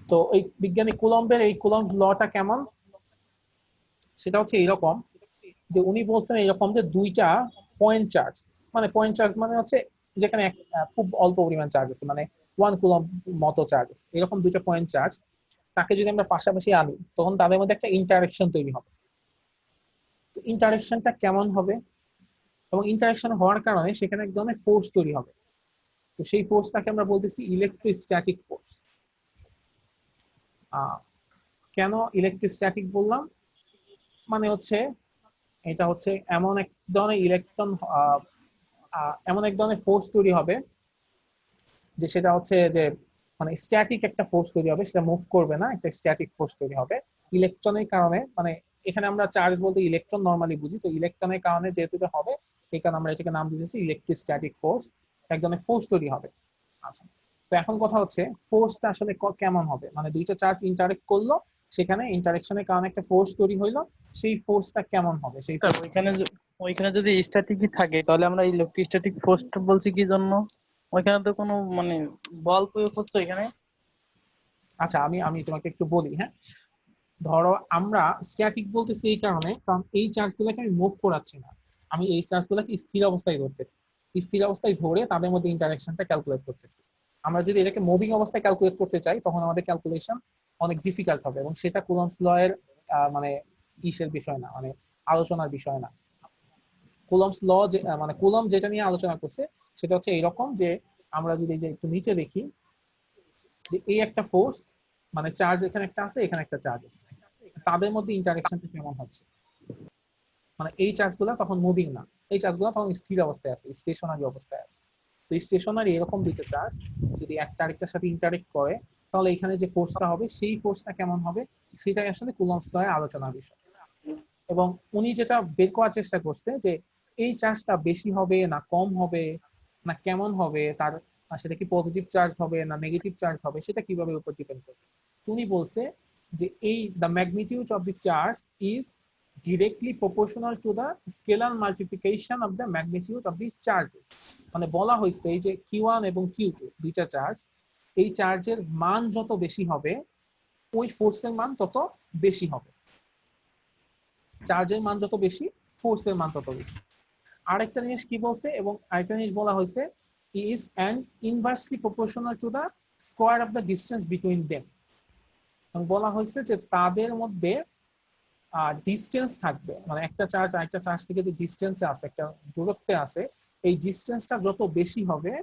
তো এই বিজ্ঞানী কুলম্বের এই কুলম্ব লটা কেমন, সেটা হচ্ছে এইরকম যে উনি বলছেন এইরকম যে দুইটা পয়েন্ট চার্জ, মানে পয়েন্ট চার্জ মানে হচ্ছে যেখানে খুব অল্প পরিমাণ চার্জ আছে, মানে 1 কুলম্ব মতো চার্জ আছে, এরকম দুইটা পয়েন্ট চার্জ তাকে যদি আমরা পাশাপাশি আনি তখন তাদের মধ্যে একটা ইন্টারেকশন তৈরি হবে। তো ইন্টারেকশনটা কেমন হবে, এবং ইন্টারেকশন হওয়ার কারণে সেখানে এক ধরনের ফোর্স তৈরি হবে। তো তো সেই ফোর্সটাকে আমরা বলতেছি ইলেকট্রোস্ট্যাটিক ফোর্স। কেন ইলেকট্রোস্ট্যাটিক বললাম, মানে হচ্ছে এটা হচ্ছে এমন এক ধরনের ইলেকট্রন, এমন এক ধরনের ফোর্স তৈরি হবে যে সেটা হচ্ছে যে মানে স্ট্যাটিক একটা ফোর্স তৈরি হবে, সেটা মুভ করবে না, একটা স্ট্যাটিক ফোর্স তৈরি হবে ইলেকট্রনের কারণে। মানে এখানে আমরা চার্জ বলতে ইলেকট্রন নরমালি বুঝি, তো ইলেকট্রনের কারণে যেহেতু এটা হবে এই কারণে আমরা এটাকে নাম দিয়েছি ইলেকট্রোস্ট্যাটিক ফোর্স, এক ধরনের ফোর্স তৈরি হবে। আচ্ছা, তো এখন কথা হচ্ছে ফোর্সটা আসলে কেমন হবে, মানে দুইটা চার্জ ইন্টারেক্ট করলো, সেখানে ইন্টারেকশনের কারণে একটা ফোর্স তৈরি হইলো, সেই ফোর্সটা কেমন হবে? সেই ওইখানে যদি স্ট্যাটিকই থাকে তাহলে আমরা ইলেকট্রোস্ট্যাটিক ফোর্স বলছি কি জন্য? ওইখানে তো কোনো মানে বল প্রয়োগ হচ্ছে এখানে। আচ্ছা, আমি তোমাকে একটু বলি। হ্যাঁ, ধরো আমরা স্ট্যাটিক বলতেছি এই কারণে কারণ এই চার্জগুলোকে আমি মুভ করাচ্ছি না, আমি এই চার্জগুলোকে স্থির অবস্থায় ধরতেছি, স্থির অবস্থায় ধরে তাদের মধ্যে ইন্টারেকশনটা ক্যালকুলেট করতেছি। আমরা যদি এটাকে মুভিং অবস্থায় ক্যালকুলেট করতে চাই তখন আমাদের ক্যালকুলেশন অনেক ডিফিকাল্ট হবে, এবং সেটা কুলম্বস ল এর মানে ইসের বিষয় না, মানে আলোচনার বিষয় না। কুলম্বস ল মানে কুলম্ব যেটা নিয়ে আলোচনা করছে সেটা হচ্ছে এইরকম যে আমরা যদি যে একটু নিচে দেখি যে এই একটা ফোর্স, মানে চার্জ এখানে একটা আছে, এখানে একটা চার্জ আছে, তাদের মধ্যে ইন্টারেকশনটা কেমন হচ্ছে, মানে এই চার্জগুলো তখন মুভিং না, এই চার্জগুলো তখন স্থির অবস্থায় আছে, স্টেশনারি অবস্থায় আছে। তো স্টেশনারি এরকম দুইটা চার্জ যদি একটা আরেকটার সাথে ইন্টারেক্ট করে তাহলে এখানে যে ফোর্সটা হবে সেই ফোর্সটা কেমন হবে সেটাই আসলে কুলম্বস ল এর আলোচনার বিষয়। এবং উনি যেটা বের করার চেষ্টা করছে যে এই চার্জটা বেশি হবে না কম হবে না কেমন হবে, তার সেটা কি পজিটিভ চার্জ হবে না নেগেটিভ চার্জ হবে, সেটা কিভাবে উপর ডিপেন্ড করবে। উনি বলছে যে এই the magnitude of the charge is directly proportional to the scalar multiplication of the magnitude of these charges। মানে বলা হয়েছে এই যে Q1 এবং Q2 দুইটা চার্জ, এই চার্জের মান যত বেশি হবে ওই ফোর্সের মান তত বেশি হবে, চার্জের মান যত বেশি ফোর্সের মান তত বেশি। আরেকটা জিনিস কি বলছে, এবং আরেকটা জিনিস বলা হয়েছে is and inversely proportional to the square of the distance between them। বলা হয়েছে যে তাদের মধ্যে ডিসটেন্স থাকবে, মানে একটা চার্জ আরেকটা চার্জ থেকে যে ডিসটেন্সে আছে, একটা দূরত্বে আছে, এই ডিসটেন্সটা যত বেশি হবে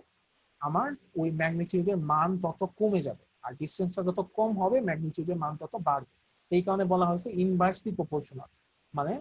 আমার ওই ম্যাগনিটিউডের মান তত কমে যাবে, আর ডিসটেন্সটা যত কম হবে ম্যাগনিটিউডের মান তত বাড়বে। এই কারণে বলা হয়েছে ইনভার্সলি প্রপোর্শনাল। মানে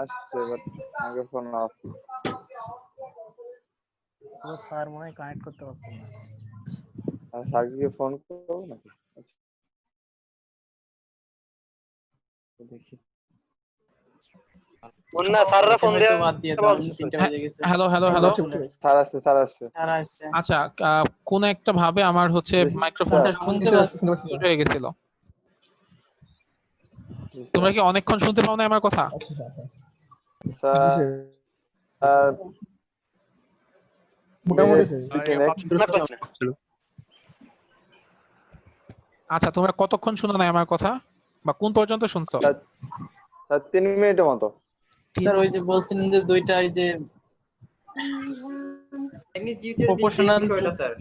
আসছে বাট মাইক্রোফোন অফ। ও স্যার মনে হয় কানেক্ট করতে পারছেন না। স্যারকে ফোন করবো নাকি? দেখি না স্যাররা ফোন দিয়ে বাদ দিয়ে দাও, 3টা বেজে গেছে। Hello hello hello. স্যার আসছে স্যার আসছে। আচ্ছা, কোন একটা ভাবে আমার হচ্ছে মাইক্রোফোনটা শুনতে মিউট হয়ে গেছিল। তোমরা কি অনেকক্ষণ শুনতে পাও না আমার কথা? আচ্ছা, তোমরা কতক্ষণ শুনো না আমার কথা, বা কোন পর্যন্ত শুনছো? 3 মিনিটের মতো। স্যার ওই যে বলছিলেন যে দুইটা এই যে প্রপোর্শনাল স্যার।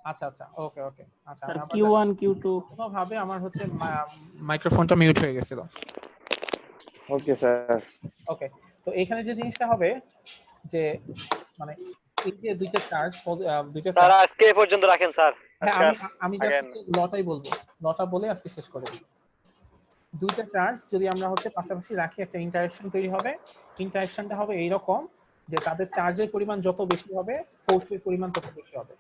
আচ্ছা আচ্ছা, ওকে ওকে। আচ্ছা, স্যার Q1 Q2 কোনো ভাবে আমার হচ্ছে মাইক্রোফোনটা মিউট হয়ে গেছিল। Okay sir. ওকে, তো এখানে যে জিনিসটা হবে যে মানে এই যে দুইটা চার্জ, স্যার আজকে এই পর্যন্ত রাখেন স্যার। হ্যাঁ, আমি জাস্ট লটাই বলবো, লটা বলে আজকে শেষ করে দিই। দুইটা চার্জ যদি আমরা হচ্ছে পাশাপাশি রাখি একটা ইন্টারেকশন তৈরি হবে। ইন্টারেকশনটা হবে এইরকম যে তাদের চার্জের পরিমাণ যত বেশি হবে ফোর্সের পরিমাণ তত বেশি হবে,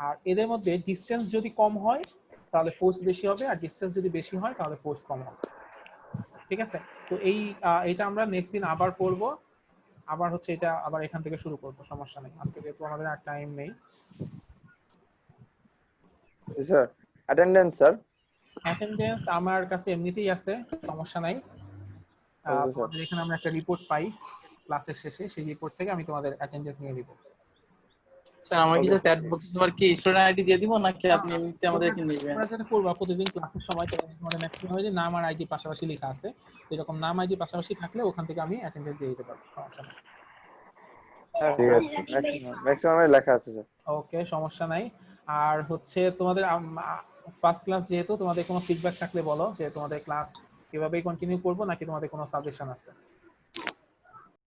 আর এদের মধ্যে ডিসটেন্স যদি কম হয় তাহলে ফোর্স বেশি হবে, আর ডিসটেন্স যদি বেশি হয় তাহলে ফোর্স কম হবে। ঠিক আছে? তো এইটা আমরা নেক্সট দিন আবার পড়বো, আবার হচ্ছে এটা আবার এখান থেকে শুরু করবো, সমস্যা নেই। আজকে যেহেতু আমাদের আর টাইম নেই। Sir attendance sir. অ্যাটেন্ডেন্স আমার কাছে এমনিতেই আছে, সমস্যা নাই। তোমাদের এখানে আমরা একটা রিপোর্ট পাই ক্লাসের শেষে, সেই রিপোর্ট থেকে আমি তোমাদের অ্যাটেন্ডেন্স নিয়ে দিব। স্যার আমার কি জাস্ট চ্যাট বক্সে তোমার কি স্টুডেন্ট আইডি দিয়ে দিব নাকি আপনি এমনিতে আমাদেরকে নেবেন? তোমরা যেটা করবা প্রতিদিন ক্লাসের সময় তোমাদের ম্যাক্সিমাম হয় যে নাম আর আইডি পাশাপাশি লেখা আছে, এরকম নাম আইডি পাশাপাশি থাকলে ওখান থেকে আমি অ্যাটেন্ডেন্স দিয়ে দিতে পারবো, সমস্যা নেই। হ্যাঁ ঠিক আছে, ম্যাক্সিমামে লেখা আছে স্যার। ওকে, সমস্যা নাই। আর হচ্ছে তোমাদের ফার্স্ট ক্লাস যেহেতু, তোমাদের কোনো ফিডব্যাক থাকলে বলো যে তোমাদের ক্লাস এভাবেই কন্টিনিউ করবো নাকি তোমাদের কোনো সাজেশন আছে?